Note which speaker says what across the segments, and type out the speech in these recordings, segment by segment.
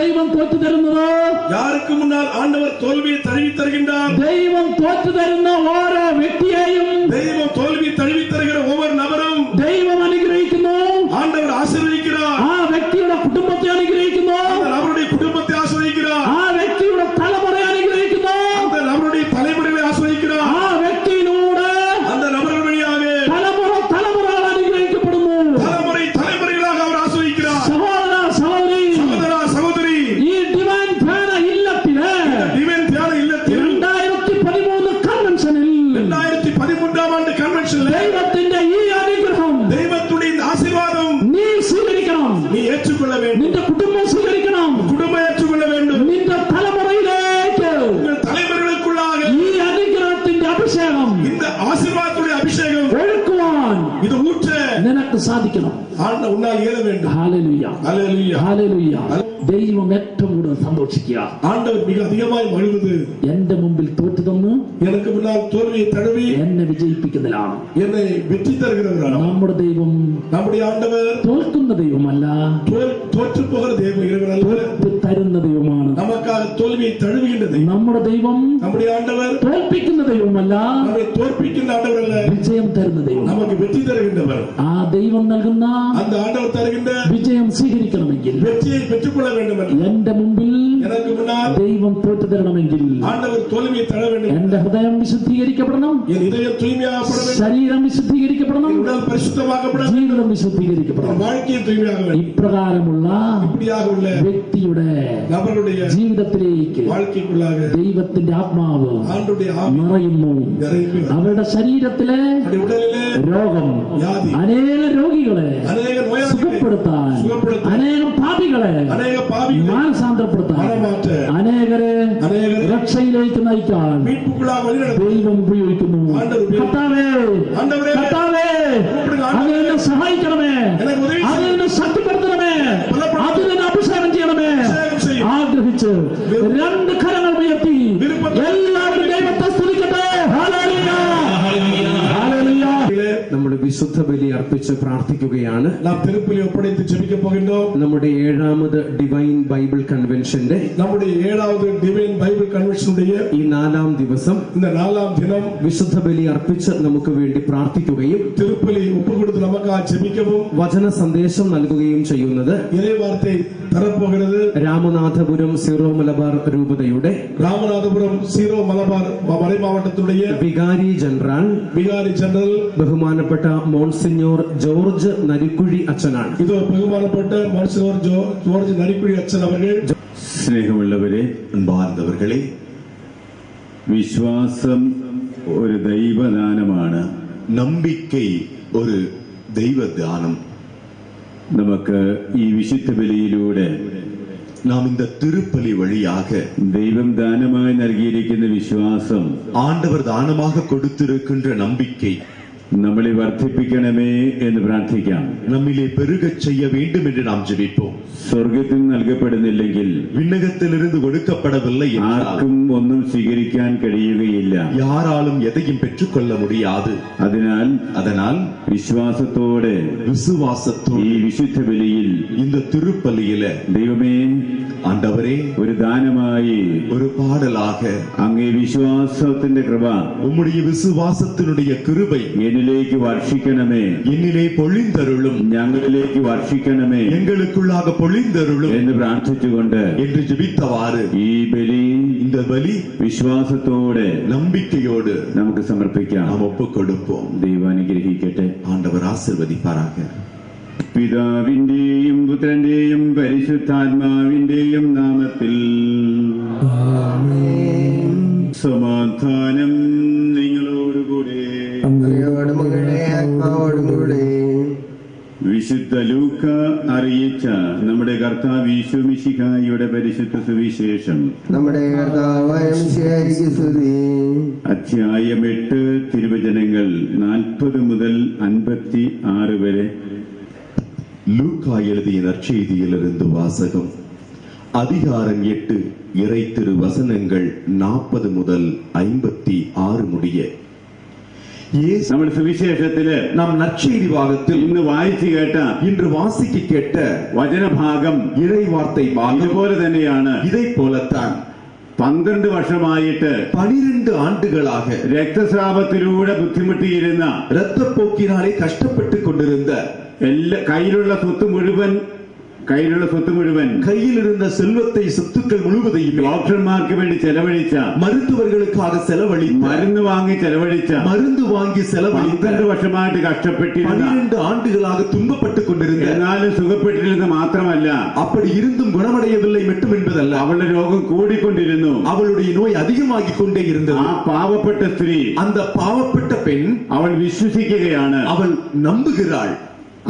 Speaker 1: ദൈവം തോറ്റു തരുന്നത്?
Speaker 2: யாருக்கு முன்னால் ஆண்டவர் தோல்வியை தழுவி தருகின்றார்?
Speaker 1: ദൈവം തോറ്റു തരുന്ന ഓരോ വ്യക്തിയെയും
Speaker 2: தெய்வம் தோல்வி தழுவி தருகிற ஒவ்வொரு நபரும்
Speaker 1: ദൈവം അനുഗ്രഹിക്കുന്നു.
Speaker 2: ஆண்டவர் ஆசீர்வதிக்கிறார்.
Speaker 1: ആ വ്യക്തിയുടെ കുടുംബത്തെ അനുഗ്രഹിക്കുന്നു.
Speaker 2: அவருடைய குடும்பத்தை ஆசீர்வதிக்கிறார்.
Speaker 1: ആ വ്യക്തിയുടെ തലമുറയെ അനുഗ്രഹിക്കുന്നു.
Speaker 2: அந்த நபருடைய தலைமுறைகளை ஆசீர்வதிக்கிறார்.
Speaker 1: ആ വ്യക്തിയിലൂടെ
Speaker 2: அந்த நபர்கள் வழியாக
Speaker 1: തലമുറകൾ അനുഗ്രഹിക്കപ്പെടുന്നു.
Speaker 2: தலைமுறைகளாக அவர் ஆசீர்வதிக்கிறார்.
Speaker 1: സഹോദര സഹോദരി,
Speaker 2: சகோதரி,
Speaker 1: ഈ ഡിവൈൻ ധ്യാന ഇല്ലത്തില് 2013 കൺവെൻഷനിൽ
Speaker 2: 2013 ആണ്ട് കൺവെൻഷനിൽ
Speaker 1: ദൈവത്തിന്റെ ഈ അനുഗ്രഹം,
Speaker 2: ദൈവത്തിന്റെ ആശീർവാദം
Speaker 1: നീ സ്വീകരിക്കണം.
Speaker 2: നീ ഏറ്റുകൊള്ള வேண்டும்.
Speaker 1: നിന്റെ കുടുംബം സ്വീകരിക്കണം.
Speaker 2: കുടുംബം ഏറ്റുകൊള്ള வேண்டும்.
Speaker 1: നിന്റെ തലമുറയിലേക്ക്
Speaker 2: தலைமுறைகளுக்குள்ளாக
Speaker 1: ഈ അനുഗ്രഹത്തിന്റെ അഭിഷേകം,
Speaker 2: இந்த ஆசீர்வாதத்துடைய அபிஷேகம்
Speaker 1: ഒഴുക്കുവാൻ
Speaker 2: இது ஊற்ற
Speaker 1: നിനക്ക് സാധിക്കണം.
Speaker 2: உன்னால் இயல வேண்டும்.
Speaker 1: Hallelujah,
Speaker 2: hallelujah,
Speaker 1: hallelujah. ദൈവം ഏറ്റവും കൂടുതൽ സന്തോഷിക്കുക.
Speaker 2: ஆண்டவர் மிக அதிகமாய் மகிழ்வது
Speaker 1: എന്റെ മുമ്പിൽ തോറ്റു തന്നു
Speaker 2: எனக்கு முன்னால் தோல்வியை தழுவி
Speaker 1: എന്നെ വിജയിപ്പിക്കുന്നതിലാണ്.
Speaker 2: என்னை வெற்றி தருகிறவராണ്
Speaker 1: നമ്മുടെ ദൈവം
Speaker 2: நம்முடைய ஆண்டவர்.
Speaker 1: തോൽക്കുന്ന ദൈവമല്ല,
Speaker 2: தோற்று போகிற தேவன்
Speaker 1: തോൽപ്പി തരുന്ന ദൈവമാണ്.
Speaker 2: நமக்காக தோல்வியை தழுவுகின்ற தெய்வம்
Speaker 1: നമ്മുടെ ദൈവം
Speaker 2: நம்முடைய ஆண்டவர்.
Speaker 1: തോൽപ്പിക്കുന്ന ദൈവമല്ല,
Speaker 2: நம்மை தோற்பிக்கின்ற ஆண்டவர் அல்ல,
Speaker 1: വിജയം തരുന്ന ദൈവം.
Speaker 2: நமக்கு வெற்றி தருகின்றவர்.
Speaker 1: ആ ദൈവം നൽകുന്ന
Speaker 2: அந்த ஆண்டவர் தருகின்ற
Speaker 1: വിജയം സ്വീകരിക്കണമെങ്കിൽ,
Speaker 2: வெற்றியை பெற்றுக்கொள்ள வேண்டும் என்று
Speaker 1: എന്റെ മുമ്പിൽ
Speaker 2: எனக்கு முன்னால்
Speaker 1: ദൈവം തോറ്റു തരണമെങ്കിൽ
Speaker 2: ஆண்டவர் தோல்வியை தர வேண்டும்.
Speaker 1: എന്റെ ഹൃദയം വിശുദ്ധീകരിക്കപ്പെടണം,
Speaker 2: என் இதயம் தூய்மையாகப்பட வேண்டும்.
Speaker 1: ശരീരം വിശുദ്ധീകരിക്കപ്പെടണം,
Speaker 2: உடல் பரிசுத்தமாகப்பட வேண்டும்.
Speaker 1: ജീവിതം വിശുദ്ധീകരിക്കപ്പെടണം.
Speaker 2: வாழ்க்கையை தூய்மையாக வேண்டும்.
Speaker 1: ഇപ്രകാരമുള്ള
Speaker 2: இப்படியாக உள்ள
Speaker 1: വ്യക്തിയുടെ
Speaker 2: நபருடைய
Speaker 1: ജീവിതത്തിലേക്ക്
Speaker 2: வாழ்க்கைக்குள்ளாக
Speaker 1: ദൈവത്തിന്റെ ആത്മാവ്
Speaker 2: ஆண்டுடைய ஆவி
Speaker 1: നിറയുന്നു.
Speaker 2: நிறைந்து
Speaker 1: അവരുടെ ശരീരത്തിലെ
Speaker 2: உடலிலே
Speaker 1: രോഗം,
Speaker 2: വ്യാധി,
Speaker 1: അനേക രോഗികളെ
Speaker 2: அநேக நோயாளிகளை
Speaker 1: സുഖപ്പെടുത്താൻ, അനേകം പാപികളെ
Speaker 2: அநேக பாவிகளை
Speaker 1: മാനസാന്തരപ്പെടുത്താൻ,
Speaker 2: மனமாற்ற
Speaker 1: അനേകരെ
Speaker 2: அநேகரை
Speaker 1: രക്ഷയിലേക്ക് നയിക്കാൻ
Speaker 2: மீட்புக்குள்ளாக வழிநடத்த
Speaker 1: ദൈവം ഉപയോഗിക്കുന്നു. കർത്താവേ, കർത്താവേ, അതിനെ സഹായിക്കണമേ, അതിനെ ശക്തിപ്പെടുത്തണമേ, അതിനെ അഭിഷേകം ചെയ്യണമേ. ആഗ്രഹിച്ച് രണ്ട് കരങ്ങൾ ഉയർത്തി എല്ലാവരും ദൈവത്തെ സ്തുതിക്കട്ടെ. Hallelujah, hallelujah.
Speaker 3: നമ്മുടെ വിശുദ്ധ ബലി അർപ്പിച്ച് പ്രാർത്ഥിക്കുകയാണ്.
Speaker 2: നാം തിരുപ്പലി ഒപ്പടത്ത് ജപിക്കാൻ പോകുന്നു.
Speaker 3: നമ്മുടെ 7ാമത് ഡിവൈൻ ബൈബിൾ കൺവെൻഷന്റെ
Speaker 2: നമ്മുടെ 7ാമത് ഡിവൈൻ ബൈബിൾ കൺവെൻഷനുடைய
Speaker 3: ഈ 4ാം ദിവസം,
Speaker 2: இந்த 4ാം ദിനം
Speaker 3: വിശുദ്ധ ബലി അർപ്പിച്ച് നമുക്ക് വേണ്ടി പ്രാർത്ഥിക്കുകയും
Speaker 2: തിരുപ്പലി ഒപ്പുകൊടുത്ത് നമുക്ക് ജപിക്കവും
Speaker 3: വചന സന്ദേശം നൽകുകയും ചെയ്യുന്നത്
Speaker 2: ഇறைവാർத்தை തരപ്പോകുന്നത്
Speaker 3: രാമനാഥപുരം സീറോ മലബാർ രൂപതയുടെ
Speaker 2: രാമനാഥപുരം സീറോ മലബാർ മലമാവട്ടത്തിനുடைய
Speaker 3: വികാരി ജനറൽ ബഹുമാനപ്പെട്ട മോൺസിഞ്ഞോർ ജോർജ് നരിക്കുഴി അച്ഛനാണ്.
Speaker 2: ഇത് ബഹുമാനപ്പെട്ട മോൺസിഞ്ഞോർ ജോർജ് നരിക്കുഴി അച്ഛൻ അവர்கள்.
Speaker 4: സ്നേഹമുള്ളവരെ, അൻപാർന്നവர்களே, വിശ്വാസം ഒരു ദൈവദാനമാണ്.
Speaker 5: നമ്പിക്കൈ ഒരു ദൈവദാനം.
Speaker 4: നമുക്ക് ഈ വിശുദ്ധ ബലിയിലൂടെ
Speaker 5: நாம் இந்த திருப்பலி வழியாக
Speaker 4: ദൈവം ദാനമായി നൽകിയിരിക്കുന്ന വിശ്വാസം,
Speaker 5: ஆண்டவர் தானமாக கொடுத்திருக்கின்ற நம்பிக்கை
Speaker 4: നമ്മളെ വർദ്ധിപ്പിക്കണമേ എന്ന് പ്രാർത്ഥിക്കാം.
Speaker 5: நம்மிலே பெருகச் செய்ய வேண்டும் என்று நாம் ஜெபிப்போம்.
Speaker 4: സ്വർഗത്തിൽ നൽകപ്പെടുന്നില്ലെങ്കിൽ,
Speaker 5: விண்ணகத்திலிருந்து கொடுக்கப்படவில்லை என்றால்
Speaker 4: ആർക്കും ഒന്നും സ്വീകരിക്കാൻ കഴിയുകയില്ല.
Speaker 5: யாராலும் எதையும் பெற்றுக்கொள்ள முடியாது. அதனால்
Speaker 4: വിശ്വാസത്തോടെ
Speaker 5: விசுவாசத்தோடு
Speaker 4: ഈ വിശുദ്ധ ബലിയിൽ,
Speaker 5: இந்த திருப்பலியில
Speaker 4: ദൈവമേ,
Speaker 5: ஆண்டவரே,
Speaker 4: ഒരു ദാനമായി
Speaker 5: ஒரு பாடலாக
Speaker 4: അങ്ങേ വിശ്വാസത്തിന്റെ കൃപ,
Speaker 5: உம்முடைய விசுவாசத்தினுடைய கிருபை
Speaker 4: എന്നിലേക്ക് വർഷിക്കണമേ,
Speaker 5: എന്നിലെ പൊഴിന്തരുളും,
Speaker 4: ഞങ്ങളിലേക്ക് വർഷിക്കണമേ
Speaker 5: എங்களுக்குள்ளாக പൊഴിന്തരുളും
Speaker 4: എന്ന് പ്രാർത്ഥിച്ചുകൊണ്ട്
Speaker 5: என்று ஜெபித்தவாறு
Speaker 4: ഈ ബലി,
Speaker 5: இந்த பலி
Speaker 4: വിശ്വാസത്തോടെ
Speaker 5: நம்பிக்கையோடு
Speaker 4: നമുക്ക് സമർപ്പിക്കാം.
Speaker 5: நாம் ஒப்புக் கொடுப்போம்.
Speaker 4: ദൈവം അനുഗ്രഹിക്കട്ടെ.
Speaker 5: ஆண்டவர் ஆசீர்வதிப்பாராக.
Speaker 4: പിതാവിന്റെയും പുത്രന്റെയും പരിശുദ്ധാത്മാവിന്റെയും നാമത്തിൽ സമാധാനം നിങ്ങളോടുകൂടെ. വിശുദ്ധ ലൂക്ക അറിയിച്ച നമ്മുടെ കർത്താവ് ഈശോ മിശിഹായുടെ പരിശുദ്ധ സുവിശേഷം, അധ്യായം 8, തിരുവചനങ്ങൾ 40 മുതൽ 56 വരെ.
Speaker 5: லூக்கா எழுதிய நற்செய்தியிலிருந்து வாசகம். அதிகாரம் 8, இறை திரு வசனங்கள் 40 முதல் 56 முடிய. இயேசு
Speaker 4: നമ്മുടെ സുവിശേഷത്തില്
Speaker 5: நாம் நற்செய்தி பாகத்தில்
Speaker 4: ഇന്ന് വായിച്ചു കേട്ട
Speaker 5: இன்று வாசிக்க கேட்ட
Speaker 4: വചനഭാഗം
Speaker 5: இறை வார்த்தை பாகம்
Speaker 4: ഇതുപോലെ തന്നെയാണ്.
Speaker 5: இதை போலத்தான்
Speaker 4: 12 വർഷമായിട്ട്
Speaker 5: 12 ആണ്ടുകളാக
Speaker 4: രക്തസ്രാവത്തിലൂടെ ബുദ്ധിമുട്ടിയിരുന്ന,
Speaker 5: இரத்தப்போக்கினாலே கஷ்டப்பட்டு கொண்டிருந்த,
Speaker 4: കയ്യിലുള്ള സ്വത്ത് മുഴുവൻ
Speaker 5: கையில் இருந்த செல்வத்தை சொத்துக்கள் முழுவதையும்
Speaker 4: ഡോക്ടർമാർക്ക് വേണ്ടി ചെലവഴിച്ച,
Speaker 5: மருத்துவர்களுக்காக செலவழித்த,
Speaker 4: മരുന്ന് വാങ്ങി ചെലവഴിച്ച,
Speaker 5: மருந்து வாங்கி செலவழித்த
Speaker 4: 12 വർഷമായിട്ട് കഷ്ടപ്പെട്ടിരുന്ന,
Speaker 5: 12 ஆண்டுகளாக துன்பப்பட்டுக் கொண்டிருந்த,
Speaker 4: എന്നാലും സുഖപ്പെട്ടിരുന്നത് മാത്രമല്ല,
Speaker 5: அப்படி இருந்தும் குணமடையவில்லை மட்டும் என்பதல்ல,
Speaker 4: അവളുടെ രോഗം കൂടിക്കൊണ്ടിരുന്നു.
Speaker 5: அவளுடைய நோய் அதிகமாகிக் கொண்டே இருந்தது.
Speaker 4: ആ പാവപ്പെട്ട സ്ത്രീ,
Speaker 5: அந்த பாவப்பட்ட பெண்
Speaker 4: അവൾ വിശ്വസിക്കുകയാണ്.
Speaker 5: அவள் நம்புகிறாள்.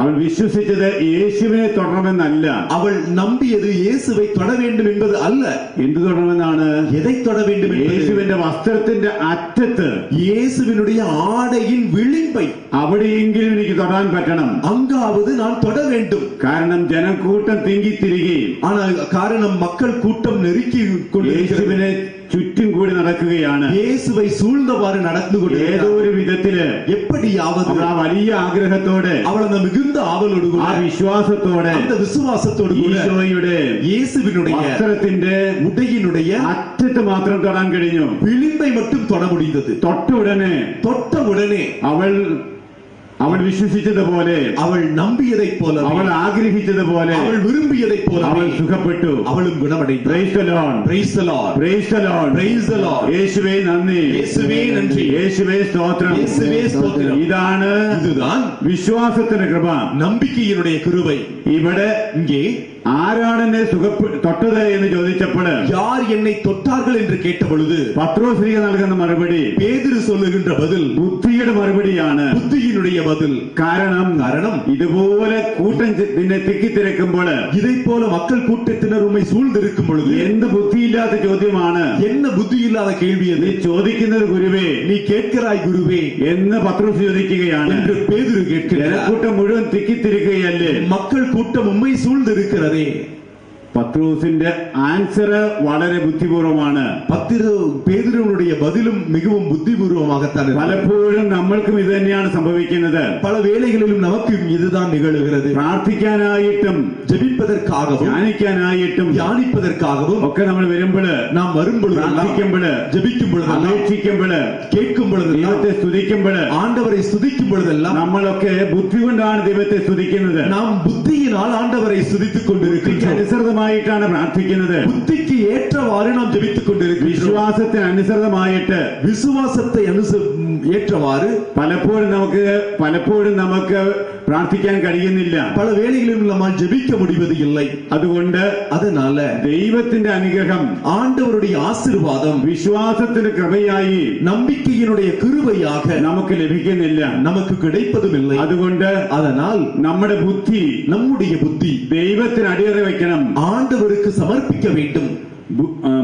Speaker 4: അവൾ വിശ്വസിച്ചത് യേശുവിനെ തൊടണമെന്നല്ല.
Speaker 5: அவள் நம்பியது இயேசுவை தொட வேண்டும் என்பது அல்ல.
Speaker 4: എന്ത് തൊടണമെന്നാണ്?
Speaker 5: எதை தொட வேண்டும்?
Speaker 4: യേശുവിന്റെ വസ്ത്രത്തിന്റെ അറ്റത്ത്,
Speaker 5: இயேசுவினுடைய ஆடையின் விளிம்பை
Speaker 4: അവിടെയെങ്കിലും എനിക്ക് തൊടാൻ പറ്റണം.
Speaker 5: அங்காவது நான் தொட வேண்டும்.
Speaker 4: കാരണം ജനക്കൂട്ടം തിങ്ങിത്തിരികയും
Speaker 5: ஆனால் காரணம் மக்கள் கூட்டம் நெருக்கி
Speaker 4: യേശുവിനെ ചുറ്റും കൂടി നടക്കുകയാണ്.
Speaker 5: இயேசுவை சூழ்ந்தவாறு நடந்து கொண்டு
Speaker 4: ഏതോ ഒരു വിധത്തില്
Speaker 5: எப்படியாவது
Speaker 4: അവൾ ആ വലിയ ആഗ്രഹത്തോടെ,
Speaker 5: அவள் அந்த மிகுந்த ஆவலோடு
Speaker 4: ആ വിശ്വാസത്തോടെ
Speaker 5: அந்த விசுவாசத்தோடு
Speaker 4: ഈശോയുടെ
Speaker 5: இயேசுவினுடைய
Speaker 4: വസ്ത്രത്തിന്റെ
Speaker 5: உடையினுடைய
Speaker 4: അറ്റത്ത് മാത്രം തൊടാൻ കഴിഞ്ഞു.
Speaker 5: விளிம்பை மட்டும் தொட முடிந்தது.
Speaker 4: തൊട്ട ഉടനെ അവൾ വിശ്വസിച്ചതുപോലെ,
Speaker 5: അവൾ നമ്പിയதைப் போல,
Speaker 4: അവൾ ആഗ്രഹിച്ചതുപോലെ,
Speaker 5: അവൾ വിരുമ്പിയதைப் போல
Speaker 4: അവൾ സുഖപ്പെട്ടു.
Speaker 5: അവളും ഗുണമടൈந்தாள்.
Speaker 4: Praise the Lord,
Speaker 5: praise the Lord,
Speaker 4: praise the Lord,
Speaker 5: praise the Lord.
Speaker 4: യേശുവേ നന്ദി,
Speaker 5: യേശുവേ നന്ദി,
Speaker 4: യേശുവേ സ്തോത്രം,
Speaker 5: യേശുവേ സ്തോത്രം.
Speaker 4: இதுதான் വിശ്വാസത്തിന്റെ കൃപ,
Speaker 5: നമ്പിക്കയുടെ കൃപை.
Speaker 4: ഇവിടെ
Speaker 5: இங்கே
Speaker 4: ആരാണ് എന്നെ തൊട്ടത് എന്ന് ചോദിച്ചപ്പോൾ,
Speaker 5: யார் என்னை தொட்டார்கள் என்று கேட்ட பொழுது
Speaker 4: പത്രോസ് നൽകുന്ന മറുപടി,
Speaker 5: பேதுரு சொல்லுகின்ற பதில்
Speaker 4: ബുദ്ധിയുടെ മറുപടിയാണ്.
Speaker 5: புத்தியினுடைய பதில்.
Speaker 4: കാരണം ഇതുപോലെ കൂട്ടം നിന്നെ തിക്കിത്തിരക്കുമ്പോൾ,
Speaker 5: இதைப் போல மக்கள் கூட்டத்தினர் உம்மை சூழ்ந்திருக்கும் பொழுது
Speaker 4: എന്ത് ബുദ്ധിയില്ലാത്ത ചോദ്യമാണ്,
Speaker 5: என்ன புத்தியில்லாத கேள்வி அது?
Speaker 4: നീ ചോദിക്കുന്നത് ഗുരുവേ,
Speaker 5: நீ கேட்கிறாய் குருவே
Speaker 4: എന്ന് പത്രോസ് ചോദിക്കുകയാണ്.
Speaker 5: என்று பேதுரு கேட்கிறார்.
Speaker 4: ജനക്കൂട്ടം മുഴുവൻ തിക്കിത്തിരിക്കുകയല്ലേ,
Speaker 5: மக்கள் கூட்டம் உம்மை சூழ்ந்திருக்கிறதே.
Speaker 4: പത്രോസിന്റെ ആൻസർ വളരെ ബുദ്ധിപൂർവമാണ്.
Speaker 5: പേതുരുവിനുடைய பதிலும் மிகவும் புத்திபூர்வமாகத்தான்.
Speaker 4: പലപ്പോഴും നമ്മൾക്കും ഇത് തന്നെയാണ് സംഭവിക്കുന്നത്.
Speaker 5: பல வேளைகளிலும் நமக்கும் இதுதான் நிகழுகிறது.
Speaker 4: പ്രാർത്ഥിക്കാനായിട്ടും
Speaker 5: ജപിപ്പதற்காகவும்
Speaker 4: ധ്യാനിക്കാനായിട്ടും
Speaker 5: ധ്യാനിப்பதற்காகவும்
Speaker 4: ഒക്കെ നമ്മൾ വരുമ്പോൾ,
Speaker 5: നാം വരുമ്പോൾ,
Speaker 4: പ്രാർത്ഥിക്കുമ്പോൾ,
Speaker 5: ജപിക്കുമ്പോൾ,
Speaker 4: അപേക്ഷിക്കുമ്പോൾ,
Speaker 5: കേൾക്കുമ്പോൾ,
Speaker 4: ദൈവത്തെ സ്തുതിക്കുമ്പോൾ,
Speaker 5: ആണ്ടവരെ സ്തുതിക്കും பொழுதெல்லாம்
Speaker 4: നമ്മളൊക്കെ ബുദ്ധി കൊണ്ടാണ് ദൈവത്തെ സ്തുതിക്കുന്നത്.
Speaker 5: നാം ബുദ്ധിയിനാൽ ആണ്ടവരെ സ്തുതിத்துக் கொண்டிருக்கிறோம்.
Speaker 4: അനുസൃതമായിട്ടാണ് പ്രാർത്ഥിക്കുന്നത്.
Speaker 5: ബുദ്ധിക്ക് ഏറ്റവാறு നാം ജപിத்துக் കൊണ്ടിരിക്കുന്നു.
Speaker 4: വിശ്വാസത്തിന് അനുസൃതമായിട്ട്,
Speaker 5: വിശ്വാസത്തെ ഏറ്റവാறு
Speaker 4: പലപ്പോഴും നമുക്ക് പ്രാർത്ഥിക്കാൻ കഴിയുന്നില്ല.
Speaker 5: പല വേളകളിലും നമ്മൾ ജപിക്ക முடிவது இல்லை.
Speaker 4: അതുകൊണ്ട്
Speaker 5: அதனால
Speaker 4: ദൈവത്തിന്റെ അനുഗ്രഹം,
Speaker 5: ആണ്ടവരുടെ ആശീർവാദം
Speaker 4: വിശ്വാസത്തിന്റെ കൃപയായി,
Speaker 5: നമ്പിക്കയുടെ കൃപയാക നമുക്ക്
Speaker 4: ലഭിക്കുന്നില്ല,
Speaker 5: നമുക്ക് கிடைப்பதுமில்லை.
Speaker 4: അതുകൊണ്ട്
Speaker 5: அதனால்
Speaker 4: നമ്മുടെ ബുദ്ധി ദൈവത്തിന് അടിയറ വെക്കണം,
Speaker 5: ആണ്ടവർക്ക് സമർപ്പിക്ക வேண்டும்.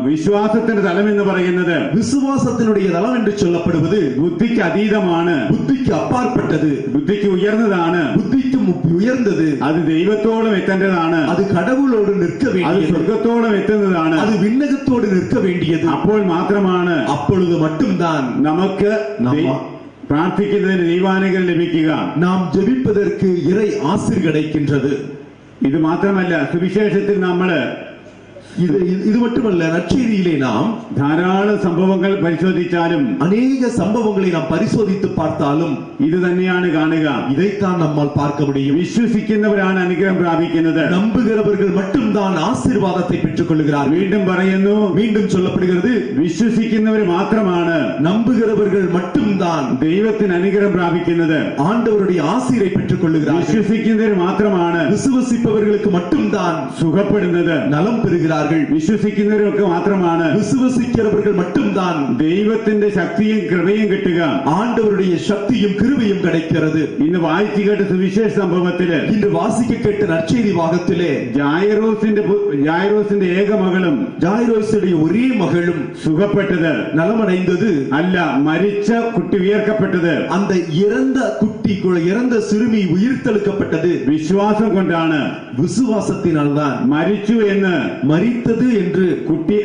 Speaker 4: വിശ്വാസത്തിന്റെ തലം എന്ന് പറയുന്നത്,
Speaker 5: വിശ്വാസത്തിനുடைய തലം എന്ന് ചൊല്ലപ്പെടുന്നത്
Speaker 4: ബുദ്ധിക്ക് അതീതമാണ്,
Speaker 5: ബുദ്ധിക്ക് അപ്പാർപ്പെട്ടത്,
Speaker 4: ബുദ്ധിക്ക് ഉയർന്നതാണ്,
Speaker 5: ബുദ്ധിക്ക് ഉയർന്നത്.
Speaker 4: അത് ദൈവത്തോളം എത്തേണ്ടതാണ്,
Speaker 5: അത് കടവുകളോട് നിൽക്ക
Speaker 4: അത്
Speaker 5: വേണ്ടിയത്,
Speaker 4: സ്വർഗത്തോളം എത്തുന്നതാണ്,
Speaker 5: അത് വിണ്ണകത്തോട് നിൽക്ക വേണ്ടിയത്.
Speaker 4: അപ്പോൾ മാത്രമാണ്
Speaker 5: അപ്പോഴത് മറ്റുംതാൻ
Speaker 4: നമുക്ക് പ്രാർത്ഥിക്കുന്നതിന് ദൈവാനുഗ്രഹം ലഭിക്കുക,
Speaker 5: നാം ജപിപ്പதற்கு ഇறை ആശീർ கிடைக்கின்றது.
Speaker 4: ഇത് മാത്രമല്ല, സുവിശേഷത്തിൽ നമ്മള്
Speaker 5: இது மட்டுமல்ல, நற்செய்தியிலே நாம்
Speaker 4: ധാരാളം സംഭവങ്ങൾ പരിശോധിച്ചാലും,
Speaker 5: அநேக சம்பவங்களை நாம் பரிசோதித்து பார்த்தாலும்
Speaker 4: ഇത് തന്നെയാണ് കാണുക.
Speaker 5: இதைத்தான் நம்மால் பார்க்க முடியும்.
Speaker 4: വിശ്വസിക്കുന്നവരാണ് അനുഗ്രഹം പ്രാപിക്കുന്നത്.
Speaker 5: நம்புகிறவர்கள் மட்டும்தான் ஆசீர்வாதத்தை பெற்றுக் கொள்கிறார்கள்.
Speaker 4: വീണ്ടും പറയുന്നു,
Speaker 5: மீண்டும் சொல்லப்படுகிறது,
Speaker 4: വിശ്വസിക്കുന്നവർ മാത്രമാണ്
Speaker 5: நம்புகிறவர்கள் மட்டும்தான்
Speaker 4: ദൈവത്തിന് അനുഗ്രഹം പ്രാപിക്കുന്നത്.
Speaker 5: ஆண்டவருடைய ஆசீரை பெற்றுக் கொள்கிறார்கள்.
Speaker 4: വിശ്വസിക്കുന്നവർ മാത്രമാണ്
Speaker 5: விசுவசிப்பவர்களுக்கு மட்டும்தான்
Speaker 4: സുഖപ്പെടുന്നത്,
Speaker 5: நலம் பெறுகிறார்கள்.
Speaker 4: വിശ്വസിക്കുന്നവർക്ക് മാത്രമാണ്
Speaker 5: விசுவசிக்கிறவர்கள் மட்டும்தான்
Speaker 4: ദൈവത്തിന്റെ ശക്തിയും കൃപയും കിട്ടുക,
Speaker 5: ஆண்டவருடைய சக்தியும் கிருபையும் கிடைக்கிறது.
Speaker 4: ഇന്ന് വായിച്ചു കേട്ട സുവിശേഷ സംഭവത്തില്,
Speaker 5: இன்று வாசிக்க கேட்ட நற்செய்தி பாகத்திலே
Speaker 4: ജായിറോസിന്റെ ഏക മകളും
Speaker 5: ஜாயிரோசுடைய ஒரே மகளும்
Speaker 4: സുഖപ്പെട്ടത്
Speaker 5: நலமடைந்தது
Speaker 4: അല്ല, മരിച്ച കുട്ടി കുട്ടി ഉയർക്കപ്പെട്ടത്.
Speaker 5: அந்த இறந்த குட்டி இறந்த சிறுமி உயிர்த்தெழுக்கப்பட்டது
Speaker 4: വിശ്വാസം കൊണ്ടാണ്.
Speaker 5: விசுவாசத்தினால் தான்.
Speaker 4: മരിച്ചു എന്ന്
Speaker 5: மரித்தது என்று
Speaker 4: കുട്ടി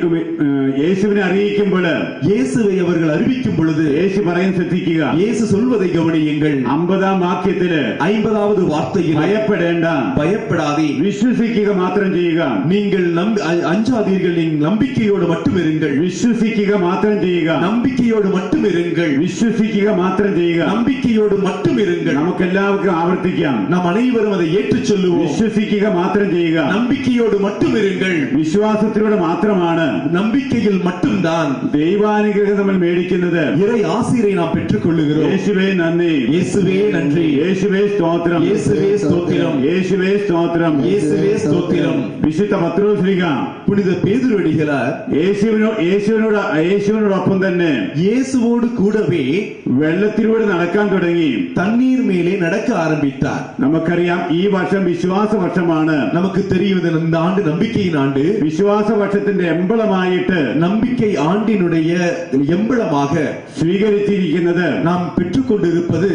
Speaker 4: യേശുവിനെ അറിയിക്കുമ്പോൾ
Speaker 5: இயேசுவை அவர்கள் அறிவிக்கும் பொழுது
Speaker 4: യേശു പറയുന്നത് ശ്രദ്ധിക്കുക.
Speaker 5: இயேசு சொல்வதை கவனியுங்கள்.
Speaker 4: 50-ാം വാക്യത്തില്
Speaker 5: 50வது வார்த்தையில்
Speaker 4: ഭയപ്പെടേണ്ട,
Speaker 5: பயப்படாதே,
Speaker 4: വിശ്വസിക്കുക മാത്രം ചെയ്യുക.
Speaker 5: நீங்கள் அஞ்சாதீர்கள், நீங்கள் நம்பிக்கையோடு மட்டும் இருங்கள்.
Speaker 4: വിശ്വസിക്കുക മാത്രം ചെയ്യുക.
Speaker 5: நம்பிக்கையோடு மட்டும் இருங்கள்.
Speaker 4: വിശ്വസിക്കുക മാത്രം ചെയ്യുക.
Speaker 5: நம்பிக்கையோடு மட்டும் இருங்கள்.
Speaker 4: നമുക്ക് എല്ലാവർക്കും ആവർത്തിക്കാം.
Speaker 5: நாம் அனைவரும் அதை ஏற்றுச் சொல்லுவோம்.
Speaker 4: വിശ്വസിക്കുക മാത്രം ചെയ്യുക.
Speaker 5: நம்பிக்கையோடு மட்டும் இருங்கள்.
Speaker 4: വിശ്വാസത്തിലൂടെ മാത്രമാണ്
Speaker 5: நம்பிக்கையில் மட்டும்தான்
Speaker 4: ദൈവാനുഗ്രഹം നമ്മൾ മേടിക്കുന്നത്.
Speaker 5: இறை ஆசீரை நாம் பெற்றுக் கொள்ளுகிறோம்.
Speaker 4: യേശുവേ നന്ദി,
Speaker 5: இயேசுவே நன்றி,
Speaker 4: യേശുവേ സ്തോത്രം,
Speaker 5: இயேசுவே ஸ்தோத்திரம்,
Speaker 4: യേശുവേ സ്തോത്രം,
Speaker 5: இயேசுவே ஸ்தோத்திரம்.
Speaker 4: വിശുദ്ധ പത്രോസ്ലീഹ
Speaker 5: புனித பேதுருவடிகளார்
Speaker 4: യേശുവിനോടൊപ്പം തന്നെ
Speaker 5: இயேசுவோடு கூடவே
Speaker 4: വെള്ളത്തിലൂടെ നടക്കാൻ തുടങ്ങി.
Speaker 5: தண்ணீர் மேலே நடக்க ஆரம்பித்தார்.
Speaker 4: നമുക്കറിയാം ഈ വർഷം വിശ്വാസ വർഷമാണ്.
Speaker 5: நமக்கு தெரியும் இந்த ஆண்டு நம்பிக்கையின் ஆண்டு.
Speaker 4: വിശ്വാസ വർഷത്തിന്റെ എംബളമായിട്ട്
Speaker 5: நம்பிக்கை ஆண்டினுடைய எம்பளமாக
Speaker 4: സ്വീകരിച്ചിരിക്കുന്നത്
Speaker 5: நாம் பெற்றுக்கொண்டிருப்பது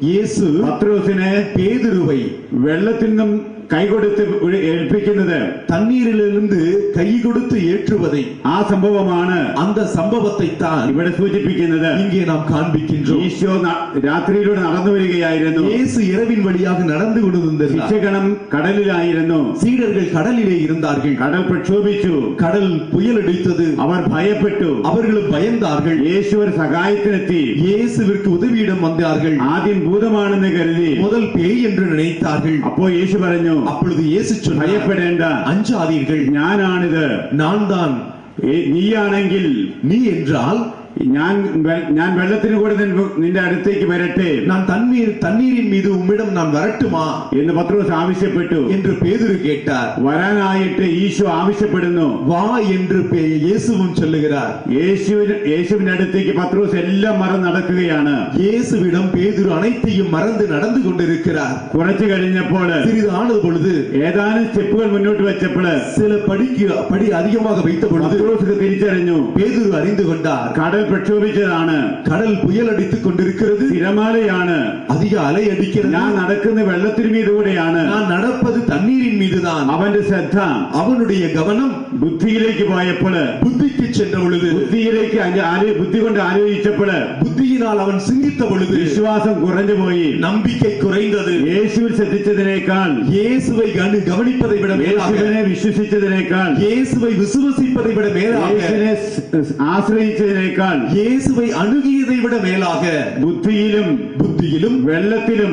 Speaker 5: இயேசு
Speaker 4: പത്രോസിനെ
Speaker 5: பேதுருவை
Speaker 4: വെള്ളത്തിൽ നിന്നും കൈകൊടുത്ത് ഏൽപ്പിക്കുന്നത്,
Speaker 5: தண்ணீரிலிருந்து கை கொடுத்து ஏற்றுவதை,
Speaker 4: ആ സംഭവമാണ്
Speaker 5: அந்த சம்பவத்தை தான்
Speaker 4: ഇവിടെ സൂചിപ്പിക്കുന്നത്.
Speaker 5: இங்கே நாம் காண்பிக்கின்றோம்.
Speaker 4: ഈശോ രാത്രിയിലൂടെ നടന്നു വരികയായിരുന്നു.
Speaker 5: இயேசு இரவின் வழியாக நடந்து கொண்டிருந்தார்.
Speaker 4: ശിഷ്യഗണം കടലിലായിരുന്നു.
Speaker 5: சீடர்கள் கடலிலே இருந்தார்கள்.
Speaker 4: കടൽ പ്രക്ഷോഭിച്ചു.
Speaker 5: கடல் புயலடித்தது.
Speaker 4: അവർ ഭയപ്പെട്ടു.
Speaker 5: அவர்களும் பயந்தார்கள்.
Speaker 4: യേശു ഒരു സഹായത്തിനെത്തി.
Speaker 5: இயேசுவிற்கு உதவியிடம் வந்தார்கள்.
Speaker 4: ആദ്യം ഭൂതമാണെന്ന് കരുതി
Speaker 5: முதல் பேய் என்று நினைத்தார்கள்.
Speaker 4: അപ്പോൾ യേശു പറഞ്ഞു,
Speaker 5: அப்பொழுது இயேசு சொன்னார்,
Speaker 4: ഭയപ്പെടേണ്ട,
Speaker 5: அஞ்சாதீர்கள்,
Speaker 4: ഞാനാണിത്.
Speaker 5: நான் தான்.
Speaker 4: നീയാണെങ്കിൽ,
Speaker 5: நீ என்றால்
Speaker 4: ഞാൻ വെള്ളത്തിന് കൂടെ നിന്റെ അടുത്തേക്ക് വരട്ടെ,
Speaker 5: நான் தண்ணீரின் மீது உம்மிடம் நான் வரட்டுமா
Speaker 4: എന്ന് പത്രോസ് ആവശ്യപ്പെട്ടു.
Speaker 5: என்று பேதுரு கேட்டார்.
Speaker 4: വരാനായിട്ട് ഈശോ ആവശ്യപ്പെടുന്നു.
Speaker 5: வா என்று இயேசுவும் சொல்லுகிறார்.
Speaker 4: യേശുവിന്റെ അടുത്തേക്ക് പത്രോസ് എല്ലാം മറന്ന് നടക്കുകയാണ്.
Speaker 5: இயேசுவிடம் பேதுரு அனைத்தையும் மறந்து நடந்து கொண்டிருக்கிறார்.
Speaker 4: കുറച്ചു കഴിഞ്ഞപ്പോൾ,
Speaker 5: சிறிது ஆனது பொழுது,
Speaker 4: ഏതാനും സ്റ്റെപ്പുകൾ മുന്നോട്ട് വെച്ചപ്പോൾ,
Speaker 5: சில படி அதிகமாக வைத்த பொழுது
Speaker 4: പത്രോസ് തിരിച്ചറിഞ്ഞു.
Speaker 5: பேதுரு அறிந்து கொண்டார்.
Speaker 4: കടൽ പ്രക്ഷോഭിച്ചതാണ്.
Speaker 5: கடல் புயல் அடித்துக் கொண்டிருக்கிறது.
Speaker 4: തിരമാലയാണ്.
Speaker 5: அதிக அலை அடிக்கிறது.
Speaker 4: ഞാൻ നടക്കുന്ന വെള്ളത്തിന് മീതുകൂടെയാണ്.
Speaker 5: நான் நடப்பது தண்ணீரின் மீதுதான்.
Speaker 4: അവന്റെ ശ്രദ്ധ,
Speaker 5: அவனுடைய கவனம்
Speaker 4: ബുദ്ധിയിലേക്ക് പോയപ്പോൾ,
Speaker 5: புத்திக்கு சென்ற பொழுது,
Speaker 4: ബുദ്ധി കൊണ്ട് ആലോചിച്ചപ്പോൾ,
Speaker 5: புத்தியினால் அவன் சிந்தித்த பொழுது
Speaker 4: വിശ്വാസം കുറഞ്ഞുപോയി.
Speaker 5: நம்பிக்கை குறைந்தது.
Speaker 4: യേശുവിൽ ശ്രദ്ധിച്ചതിനേക്കാൾ,
Speaker 5: இயேசுவை கவனிப்பதை விட மேலாக,
Speaker 4: യേശുവിനെ വിശ്വസിച്ചതിനേക്കാൾ,
Speaker 5: இயேசுவை விசுவசிப்பதை விட மேலாக,
Speaker 4: യേശുവിനെ ആശ്രയിച്ചതിനേക്കാൾ,
Speaker 5: இயேசுவை அணுகியதை விட மேலாக,
Speaker 4: புத்தியிலும் വെള്ളത്തിലും